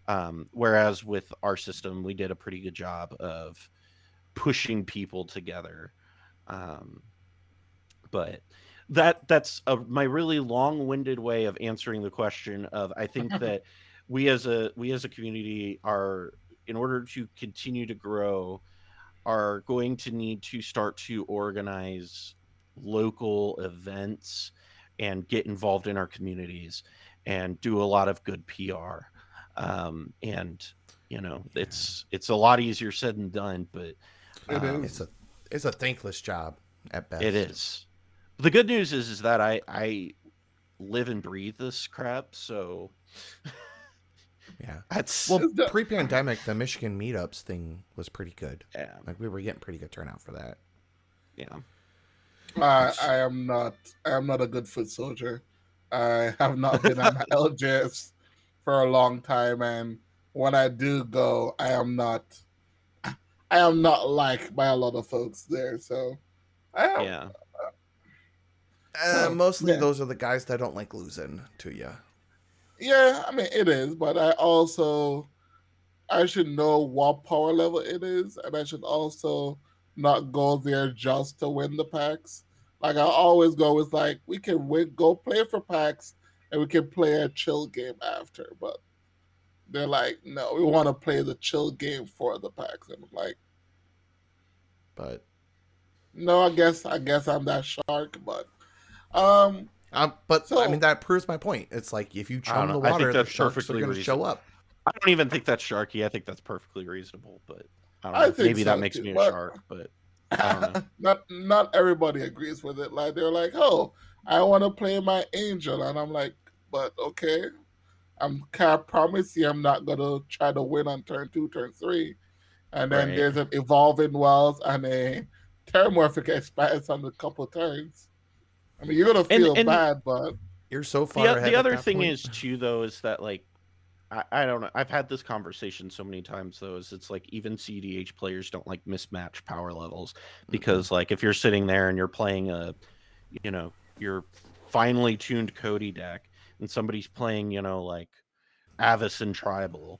Yeah. Whereas with our system, we did a pretty good job of pushing people together. um but my really long-winded way of answering the question of, I think that we as a community are, in order to continue to grow, are going to need to start to organize local events and get involved in our communities and do a lot of good PR. And Yeah. it's a lot easier said than done, but it It's is. um, a thankless job at it best. is. The good news is that I live and breathe this crap, so Yeah. that's, Well, It's the, pre-pandemic, the Michigan meetups thing was pretty good. yeah, Like we were getting pretty good turnout for that. yeah. I It's, I am not I am not a good foot soldier. I have not been on LJS for a long time, and when I do go, I am not liked by a lot of folks there. So I have yeah. so Mostly yeah. those are the guys that don't like losing to you. Yeah, I mean it is, but I should know what power level it is, and I should also not go there just to win the packs. Like I always go with like we can win, go play for packs, and we can play a chill game after. But they're like, no, we want to play the chill game for the packs. And I'm like, But no, I guess I'm that shark. But um, but I mean so that proves my point. It's like if you I don't chum know. the I think water, the that's sharks are perfectly going to show reasonable. up. I don't even think that's sharky. I think that's perfectly reasonable, but I don't I know. think Maybe that so makes too. me a But shark, but I don't know. not everybody agrees with it. Like they're like, oh, I want to play my angel, and I'm like, but okay, can't promise you I'm not gonna try to win on turn 2, turn 3, and then Right. there's an evolving wells and a terramorphic expanse on a couple turns. I mean, you're gonna And feel and bad, but You're so far the ahead at other that thing point. is too though is that like I don't know. I've had this conversation so many times though. Is it's like even CDH players don't like mismatch power levels Mm-mm. because like if you're sitting there and you're playing a, your finely tuned Cody deck and somebody's playing like Avis and Tribal,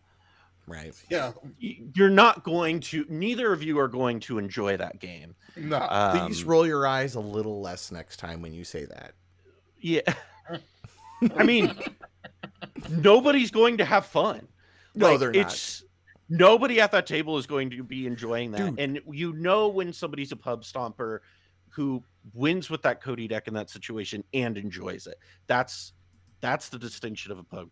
Right. yeah, you're not going to. Neither of you are going to enjoy that game. no. Please roll your eyes a little less next time when you say that. Yeah, I mean nobody's going to have fun. No, Like they're not. it's nobody at that table is going to be enjoying that. Dude. And when somebody's a pub stomper who wins with that Cody deck in that situation and enjoys it. That's the distinction of a pub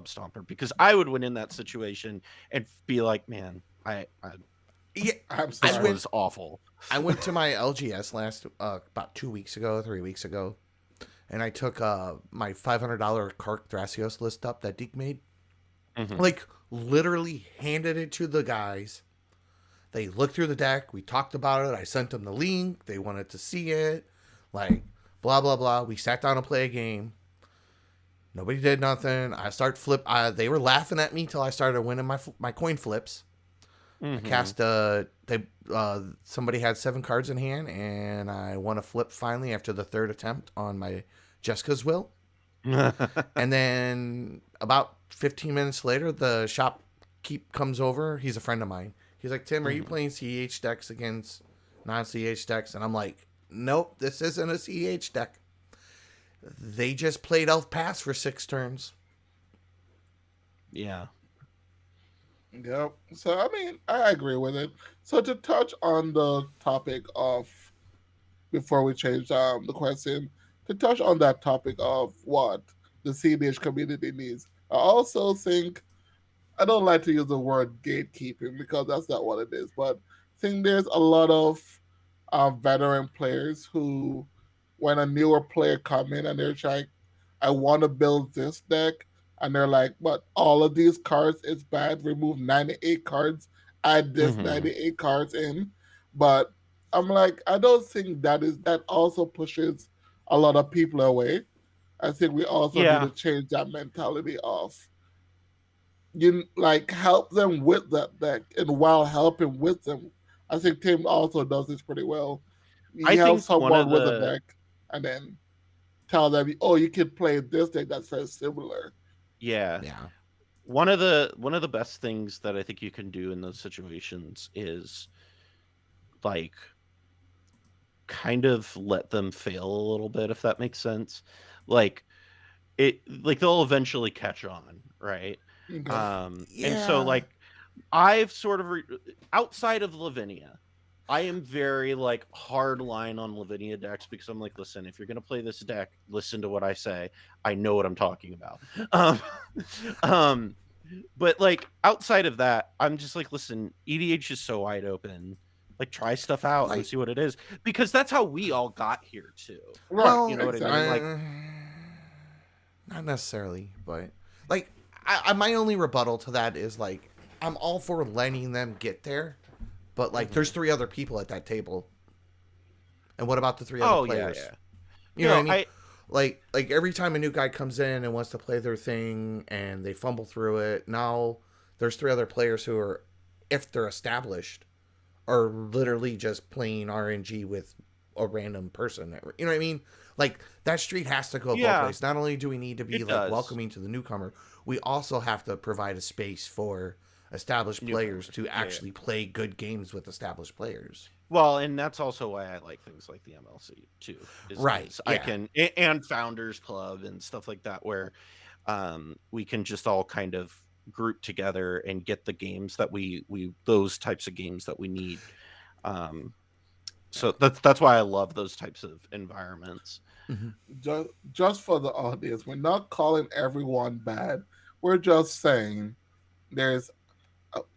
stomper, because I would win in that situation and be like, man, Yeah, I'm I this sorry. went. was awful. I went to my LGS last about 2 weeks ago, 3 weeks ago, and I took my $500 Kark Thrasios list up that Deke made. Mhm. Like literally handed it to the guys. They looked through the deck. We talked about it. I sent them the link. They wanted to see it. Like blah blah blah. We sat down to play a game. Nobody did nothing. I started flip. They were laughing at me till I started winning my coin flips. I Mhm. cast somebody had 7 cards in hand, and I won a flip finally after the 3rd attempt on my Jessica's Will. And then about 15 minutes later, the shopkeep comes over. He's a friend of mine. He's like, Tim, are you playing CH decks against non-CH decks? And I'm like, nope, this isn't a CH deck. They just played Elf Pass for 6 turns. Yeah. Yep. So I mean, I agree with it. So to touch on the topic of, before we change the question, to touch on that topic of what the CDH community needs, I also think, I don't like to use the word gatekeeping because that's not what it is, but I think there's a lot of veteran players who, when a newer player come in and they're trying, I want to build this deck, and they're like, but all of these cards is bad. Remove 98 cards, add this Mhm. 98 cards in. But I'm like, I don't think that also pushes a lot of people away. I think we also need Yeah. to change that mentality of, you like, help them with that deck, and while helping with them, I think Tim also does this pretty well. He I helps think one of someone with a the deck and then tell them, oh, you can play this deck that's very similar. yeah, Yeah. one of the best things that I think you can do in those situations is like kind of let them fail a little bit, if that makes sense. Like like they'll eventually catch on, right? Okay. And so Yeah. like I've sort of outside of Lavinia, I am very like hard line on Lavinia decks because I'm like, listen, if you're gonna play this deck, listen to what I say. I know what I'm talking about. Um, um, but like outside of that, I'm just like, listen, EDH is so wide open. Like try stuff out and Like, see what it is, because that's how we all got here too. Right, You well, know what I mean? exactly. Like, not necessarily, but like, my only rebuttal to that is like, I'm all for letting them get there, but like, there's 3 other people at that table, and what about the 3 other oh yeah, players? yeah. You know what I No, mean? Like every time a new guy comes in and wants to play their thing and they fumble through it, now there's 3 other players who are, if they're established, are literally just playing RNG with a random person. You know what I mean? Like that street has to go both yeah, ways. Not only do we need to be it like does. welcoming to the newcomer, we also have to provide a space for established players Newcomers, to yeah, yeah. actually play good games with established players. Well, and that's also why I like things like the MLC too, is Right. because I Yeah. can, and Founders Club and stuff like that, where we can just all kind of group together and get the games that we those types of games that we need. Um, so that's why I love those types of environments. Hmm. Just for the audience, we're not calling everyone bad. We're just saying there's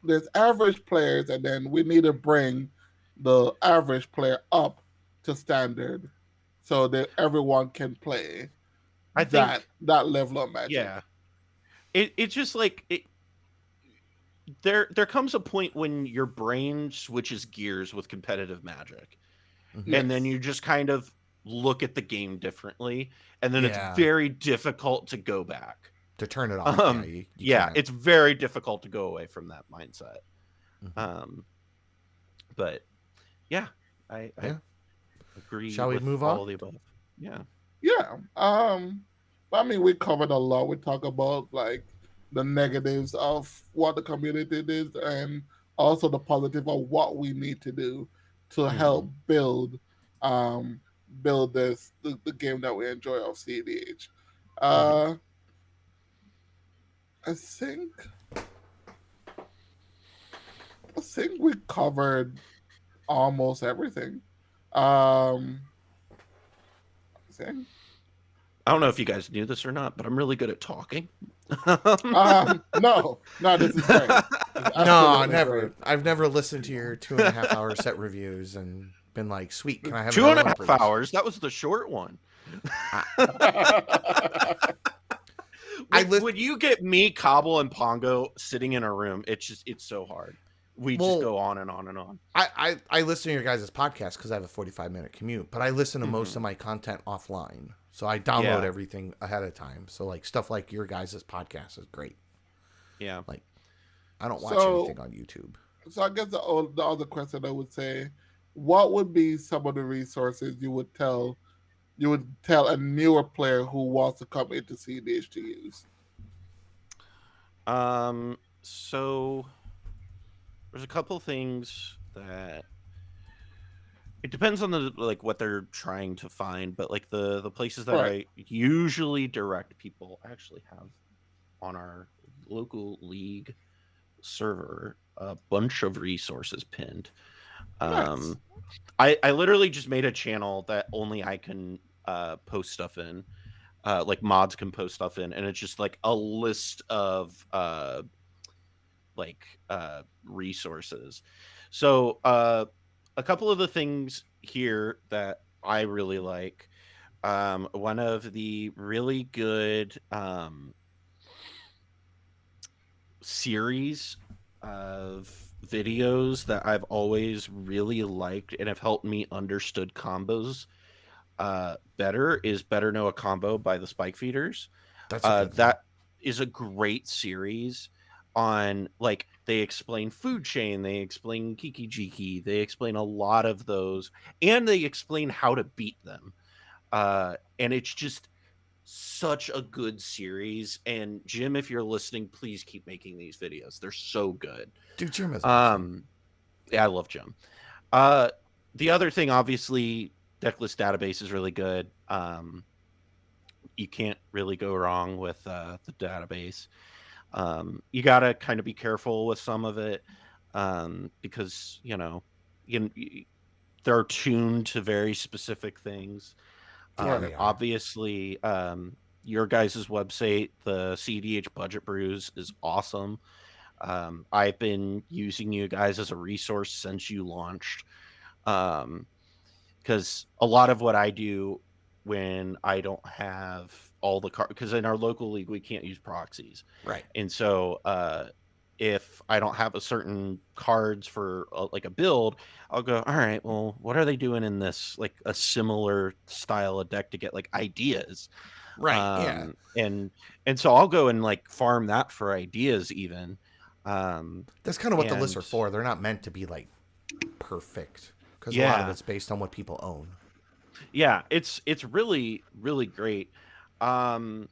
there's average players, and then we need to bring the average player up to standard so that everyone can play I think, that level of Magic. yeah, it's just like there comes a point when your brain switches gears with competitive Magic, Hmm. and then Yes. you just kind of look at the game differently, and then it's Yeah. very difficult to go back. To turn it off. Yeah. You Yeah, can't. it's very difficult to go away from that mindset. Hmm. Um, but yeah, I Yeah. agree Shall we with move all on? of the above. Yeah. Yeah. I mean, we covered a lot. We talk about like the negatives of what the community did, and also the positive of what we need to do to Hmm. help um, build the game that we enjoy of CDH. Hmm. Uh, I think I think we covered almost everything. Um, I think. I don't know if you guys knew this or not, but I'm really good at talking. No, this is great. It's No, absolutely great. never. I've never listened to your 2.5 hour set reviews and been like, sweet, can I have Two another and a one, half please? hours. That was the short one. I, I when, list. when you get me, Cobble, and Pongo sitting in a room, it's so hard. We just Well, go on and on and on. I listen to your guys' podcast because I have a 45-minute commute, but I listen to most Hmm. of my content offline. So I download Yeah, everything ahead of time. So like stuff like your guys' podcast is great. yeah. Like I don't watch so anything on YouTube. So I guess the other question I would say, what would be some of the resources you would tell a newer player who wants to come into CDH to use? So there's a couple things that it depends on the like what they're trying to find, but like the places that Right. I usually direct people I actually have on our local league server a bunch of resources pinned. Nice. Um, I literally just made a channel that only I can post stuff in. Like mods can post stuff in, and it's just like a list of resources. So a couple of the things here that I really like. One of the really good series of videos that I've always really liked and have helped me understood combos better is Better Know a Combo by the Spike Feeders. That's a good one. That is a great series on like they explain food chain, they explain Kiki Jiki, they explain a lot of those, and they explain how to beat them. And it's just such a good series. And Jim, if you're listening, please keep making these videos. They're so good. Dude, Jim is awesome. Um, yeah, I love Jim. Uh, the other thing, obviously, Decklist database is really good. You can't really go wrong with the database. You gotta kind of be careful with some of it because they're tuned to very specific things. Yeah, they are. Obviously, your guys' website, the CDH Budget Brews, is awesome. I've been using you guys as a resource since you launched. Because a lot of what I do when I don't have all the cards, because in our local league we can't use proxies, Right. and so if I don't have a certain cards for like a build, I'll go, all right, well, what are they doing in this like a similar style of deck to get like ideas, Right. Yeah. and so I'll go and like farm that for ideas even, That's kind of what the lists and are for. They're not meant to be like perfect because a lot of yeah, it's based on what people own. yeah, it's really really great. Um,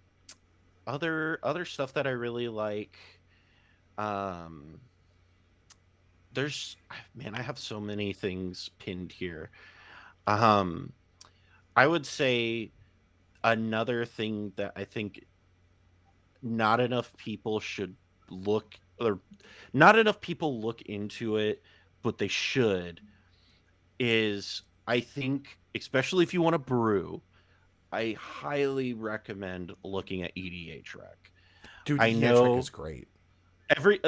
other stuff that I really like. Um, there's man, I have so many things pinned here. Um, I would say another thing that I think not enough people should look or not enough people look into it, but they should is I think especially if you want to brew, I highly recommend looking at EDH Rec. Dude, I EDH Rec is know great. every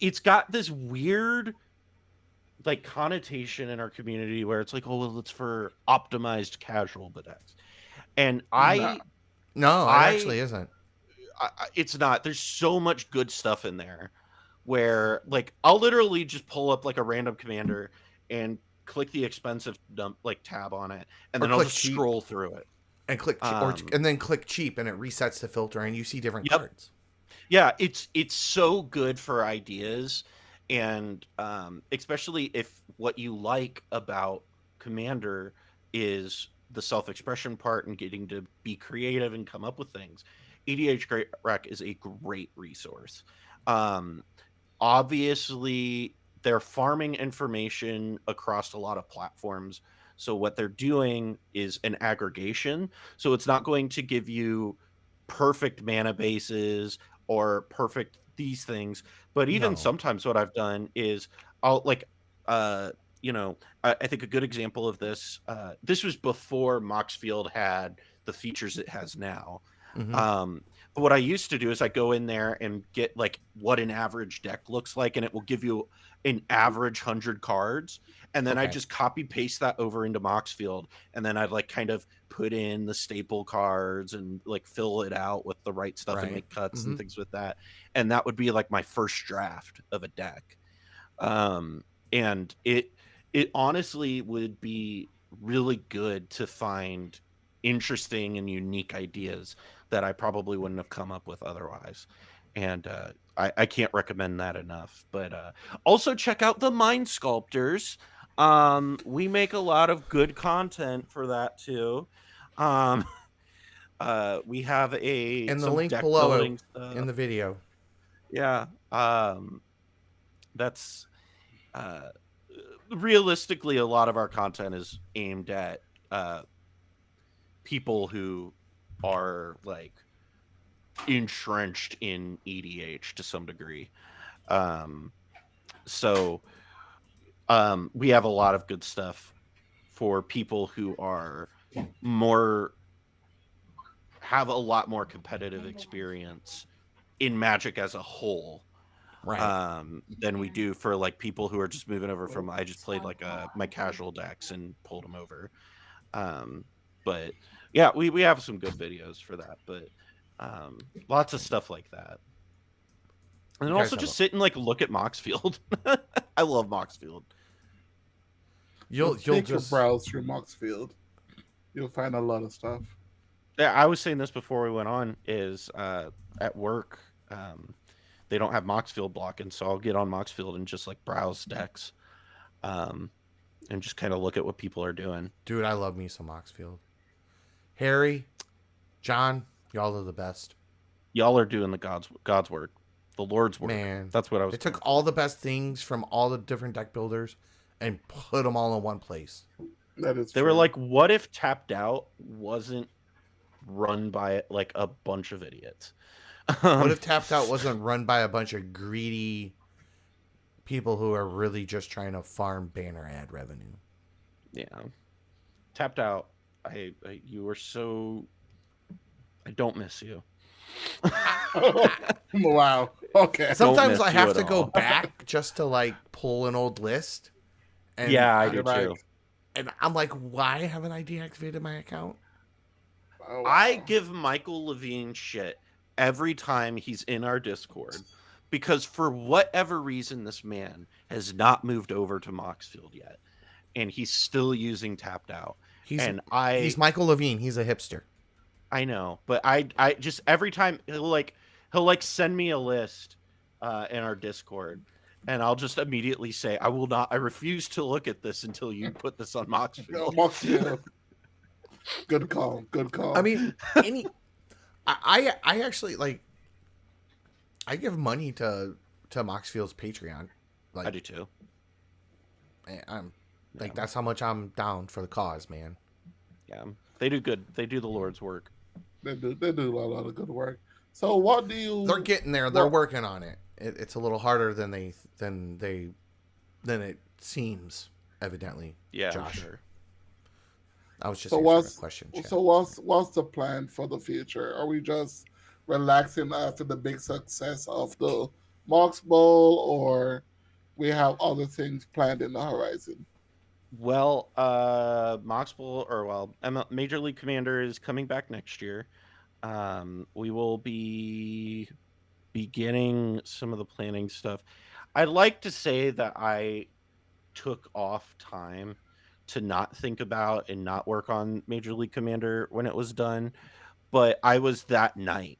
it's got this weird like connotation in our community where it's like, oh well, it's for optimized casual decks, and Nah. No, it I, actually isn't. it's not. There's so much good stuff in there where like I'll literally just pull up like a random commander and click the expensive dump like tab on it, and Or then I'll click just cheap scroll through it. and and then click cheap, and it resets the filter, and you see different Yep. cards. Yeah, it's so good for ideas, and especially if what you like about Commander is the self-expression part and getting to be creative and come up with things. EDH Rec is a great resource. Um, Obviously, they're farming information across a lot of platforms. So what they're doing is an aggregation. So it's not going to give you perfect mana bases or perfect these things. But even No. sometimes what I've done is I'll like I think a good example of this, this was before Moxfield had the features it has now. Mm-hmm. But what I used to do is I go in there and get like what an average deck looks like, and it will give you an average 100 cards. And then I Okay. just copy paste that over into Moxfield, and then I'd like kind of put in the staple cards and like fill it out with the right stuff and Right. make cuts Mm-hmm. and things with that. And that would be like my first draft of a deck. And it honestly would be really good to find interesting and unique ideas that I probably wouldn't have come up with otherwise. And I can't recommend that enough. But also check out the Mind Sculptors. We make a lot of good content for that too. Um, we have And the some link deck below building stuff. in the video. Yeah. That's uh, realistically a lot of our content is aimed at people who are like entrenched in EDH to some degree. Um, so we have a lot of good stuff for people who are more have a lot more competitive experience in Magic as a whole Right. than we do for like people who are just moving over from I just played like my casual decks and pulled them over. But yeah, we have some good videos for that, but lots of stuff like that. And then You guys also have just sit and like look at Moxfield. I love Moxfield. You'll Take a just browse through Moxfield. You'll find a lot of stuff. Yeah, I was saying this before we went on is at work they don't have Moxfield blocking, so I'll get on Moxfield and just like browse decks and just kind of look at what people are doing. Dude, I love me some Moxfield. Harry, John, y'all are the best. Y'all are doing the God's work, the Lord's work. Man, That's what I was. They took all the best things from all the different deck builders and put them all in one place. That is They true. were like, what if Tapped Out wasn't run by like a bunch of idiots? What if Tapped Out wasn't run by a bunch of greedy people who are really just trying to farm banner ad revenue? Yeah, Tapped Out. You were so. I don't miss you. Wow. Okay. Sometimes miss I you have at to go all. back just to like pull an old list. And Yeah, I I'm do like- too. And I'm like, why haven't I deactivated my account? Oh, wow. I give Michael Levine shit every time he's in our Discord because for whatever reason, this man has not moved over to Moxfield yet, and he's still using Tapped Out. He's Michael Levine. He's a hipster. I know, but I just every time he'll like send me a list in our Discord, and I'll just immediately say I refuse to look at this until you put this on Go Moxfield. Moxfield. Good call. Good call. I mean, I actually like. I give money to Moxfield's Patreon. Like, I do too. I'm Yeah. like, that's how much I'm down for the cause, man. Yeah, they do good. They do the Lord's work. They do a lot of good work. So what do They're you getting there. They're what working on it. It's a little harder than it seems. Evidently, Yeah, I'm Josh. sure. I was just so answering a what's question. Chat. what's the plan for the future? Are we just relaxing after the big success of the Mox Bowl, or we have other things planned in the horizon? Well, Moxbull, or well, Major League Commander is coming back next year. We will be beginning some of the planning stuff. I'd like to say that I took off time to not think about and not work on Major League Commander when it was done, but I was that night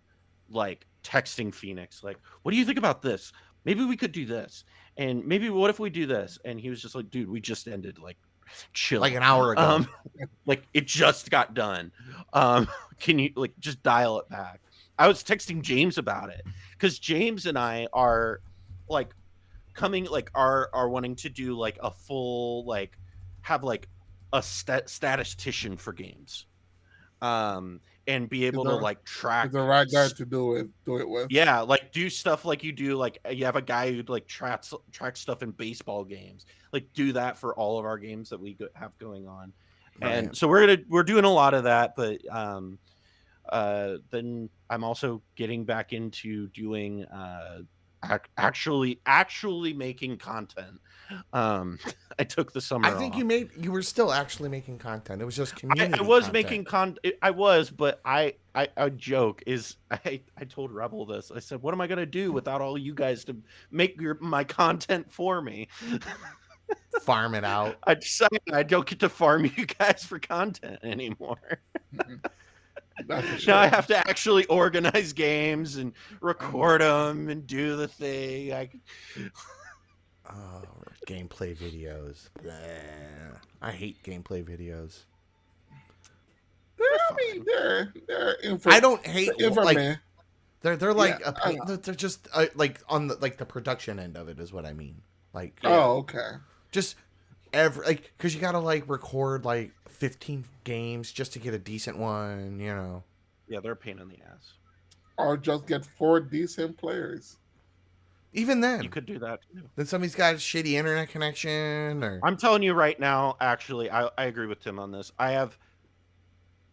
like texting Phoenix like, "What do you think about this? Maybe we could do this. And maybe what if we do this?" And he was just like, "Dude, we just ended, like Like chill." an hour ago. Like it just got done. Um can you like just dial it back? I was texting James about it cuz James and I are like coming like are wanting to do like a full like have like a statistician for games and be Is able to the like is the right guy to do it with? yeah, like do stuff like you do like you have a guy who like tracks stuff in baseball games, like do that for all of our games that we have going on. Right. And so we're doing a lot of that, but then I'm also getting back into doing actually making content. I took the I summer think off. you were still actually making content. It was just I community. was content. making I was, but I joke is I told Rebel this. I said, "What am I gonna do without all you guys to make my content for me?" farm it out. I decided I don't get to farm you guys for content anymore. That's a Now I shame. have to actually organize games and record them and do the thing. Oh, gameplay videos. Bleh. I hate gameplay videos. They're I don't hate information. they're like Yeah, a pain. They're just like on the like the production end of it is what I mean. Like Oh, okay. just every like because you gotta like record like 15 games just to get a decent one. You know. Yeah, they're a pain in the ass. Or just get 4 decent players. Even then, You could do that too. then somebody's got a shitty internet connection or I'm telling you right now, actually, I agree with Tim on this. I have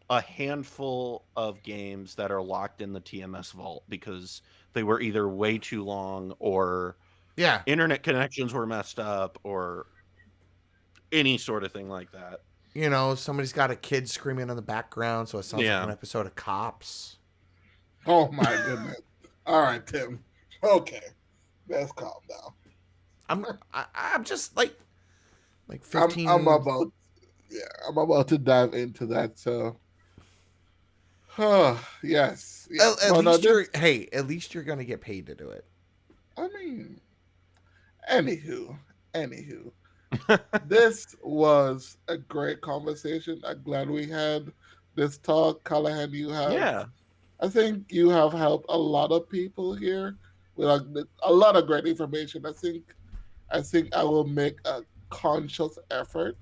a handful of games that are locked in the TMS vault because they were either way too long or yeah. internet connections were messed up or any sort of thing like that. You know, somebody's got a kid screaming in the background, so it sounds like Yeah. an episode of Cops. Oh my goodness. All right, Tim. Okay, let's calm down. I'm just like 15. I'm about to dive into that. So, yes. At Well, no, least at least you're gonna get paid to do it. I mean, anywho, this was a great conversation. I'm glad we had this talk. Callahan, Yeah. I think you have helped a lot of people here with a lot of great information. I think I will make a conscious effort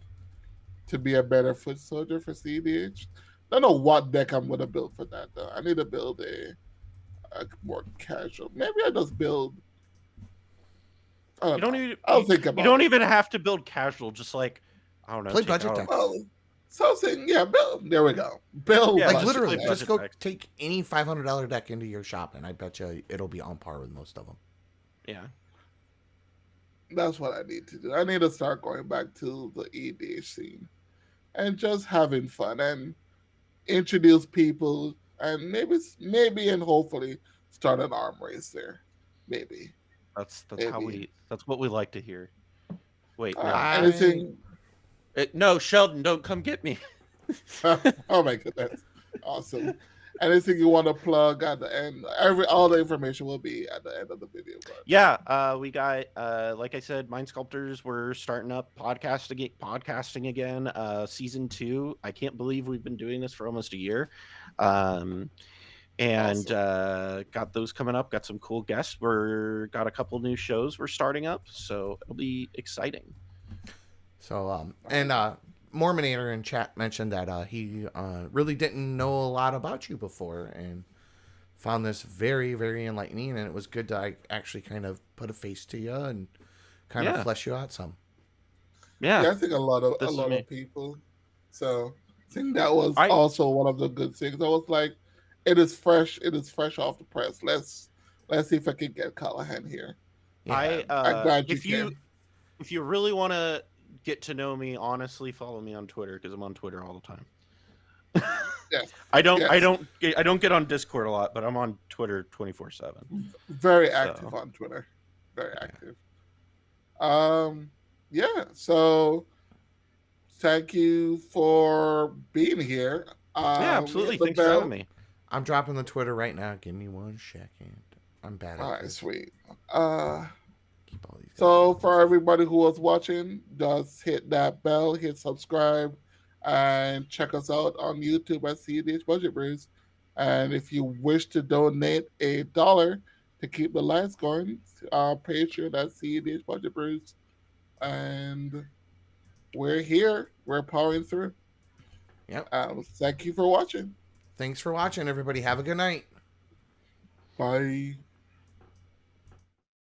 to be a better foot soldier for CDH. Don't know what deck I'm gonna build for that though. I need to build a more casual. Maybe I just build. I don't know. I'll think about you don't it. even have to build casual, just like I don't know, Play take budget out- decks. Well, so saying, yeah, build. There we go. Build. Yeah, Like just literally, play just budget go decks. take any $500 deck into your shop, and I bet you it'll be on par with most of them. Yeah. That's what I need to do. I need to start going back to the EDH scene and just having fun and introduce people and maybe and hopefully start an arm race there. Maybe. That's that's what we like to hear. Wait, no. Anything? No, Sheldon, don't come get me. Oh my goodness! Awesome. Anything you want to plug at the end? All the information will be at the end of the video. But Yeah, we got like I said, Mind Sculptors. We're starting up podcasting again. Season 2. I can't believe we've been doing this for almost a year. And Awesome. got those coming up. Got some cool guests. We're got a couple new shows we're starting up, so it'll be exciting. So and Mormonator in chat mentioned that he really didn't know a lot about you before and found this very, very enlightening, and it was good to actually kind of put a face to you and kind of Yeah. flesh you out some. Yeah. Yeah, I think a lot This is me. of people. So I think that was I also one of the good things. I was like, it is fresh. It is fresh off the press. Let's see if I can get Callahan here. Yeah. I'm glad you if you came. if you really want to get to know me, honestly, follow me on Twitter because I'm on Twitter all the time. Yes, I don't I yes, don't get I don't get on Discord a lot, but I'm on Twitter 24/7. very active So on Twitter. Very Yeah. active. Yeah. So thank you for being here. yeah, Hit absolutely. the Thanks for having bell. me. I'm dropping the Twitter right now. Give me 1 second. I'm bad All at right, this. sweet. Keep all these guys So on for this. everybody who was watching, just hit that bell, hit subscribe, and check us out on YouTube at CDH Budget Brews. And if you wish to donate $1 to keep the lights going, our Patreon at CDH Budget Brews. And we're here. We're powering through. Yep. Thank you for watching. Thanks for watching, everybody. Have a good night. Bye.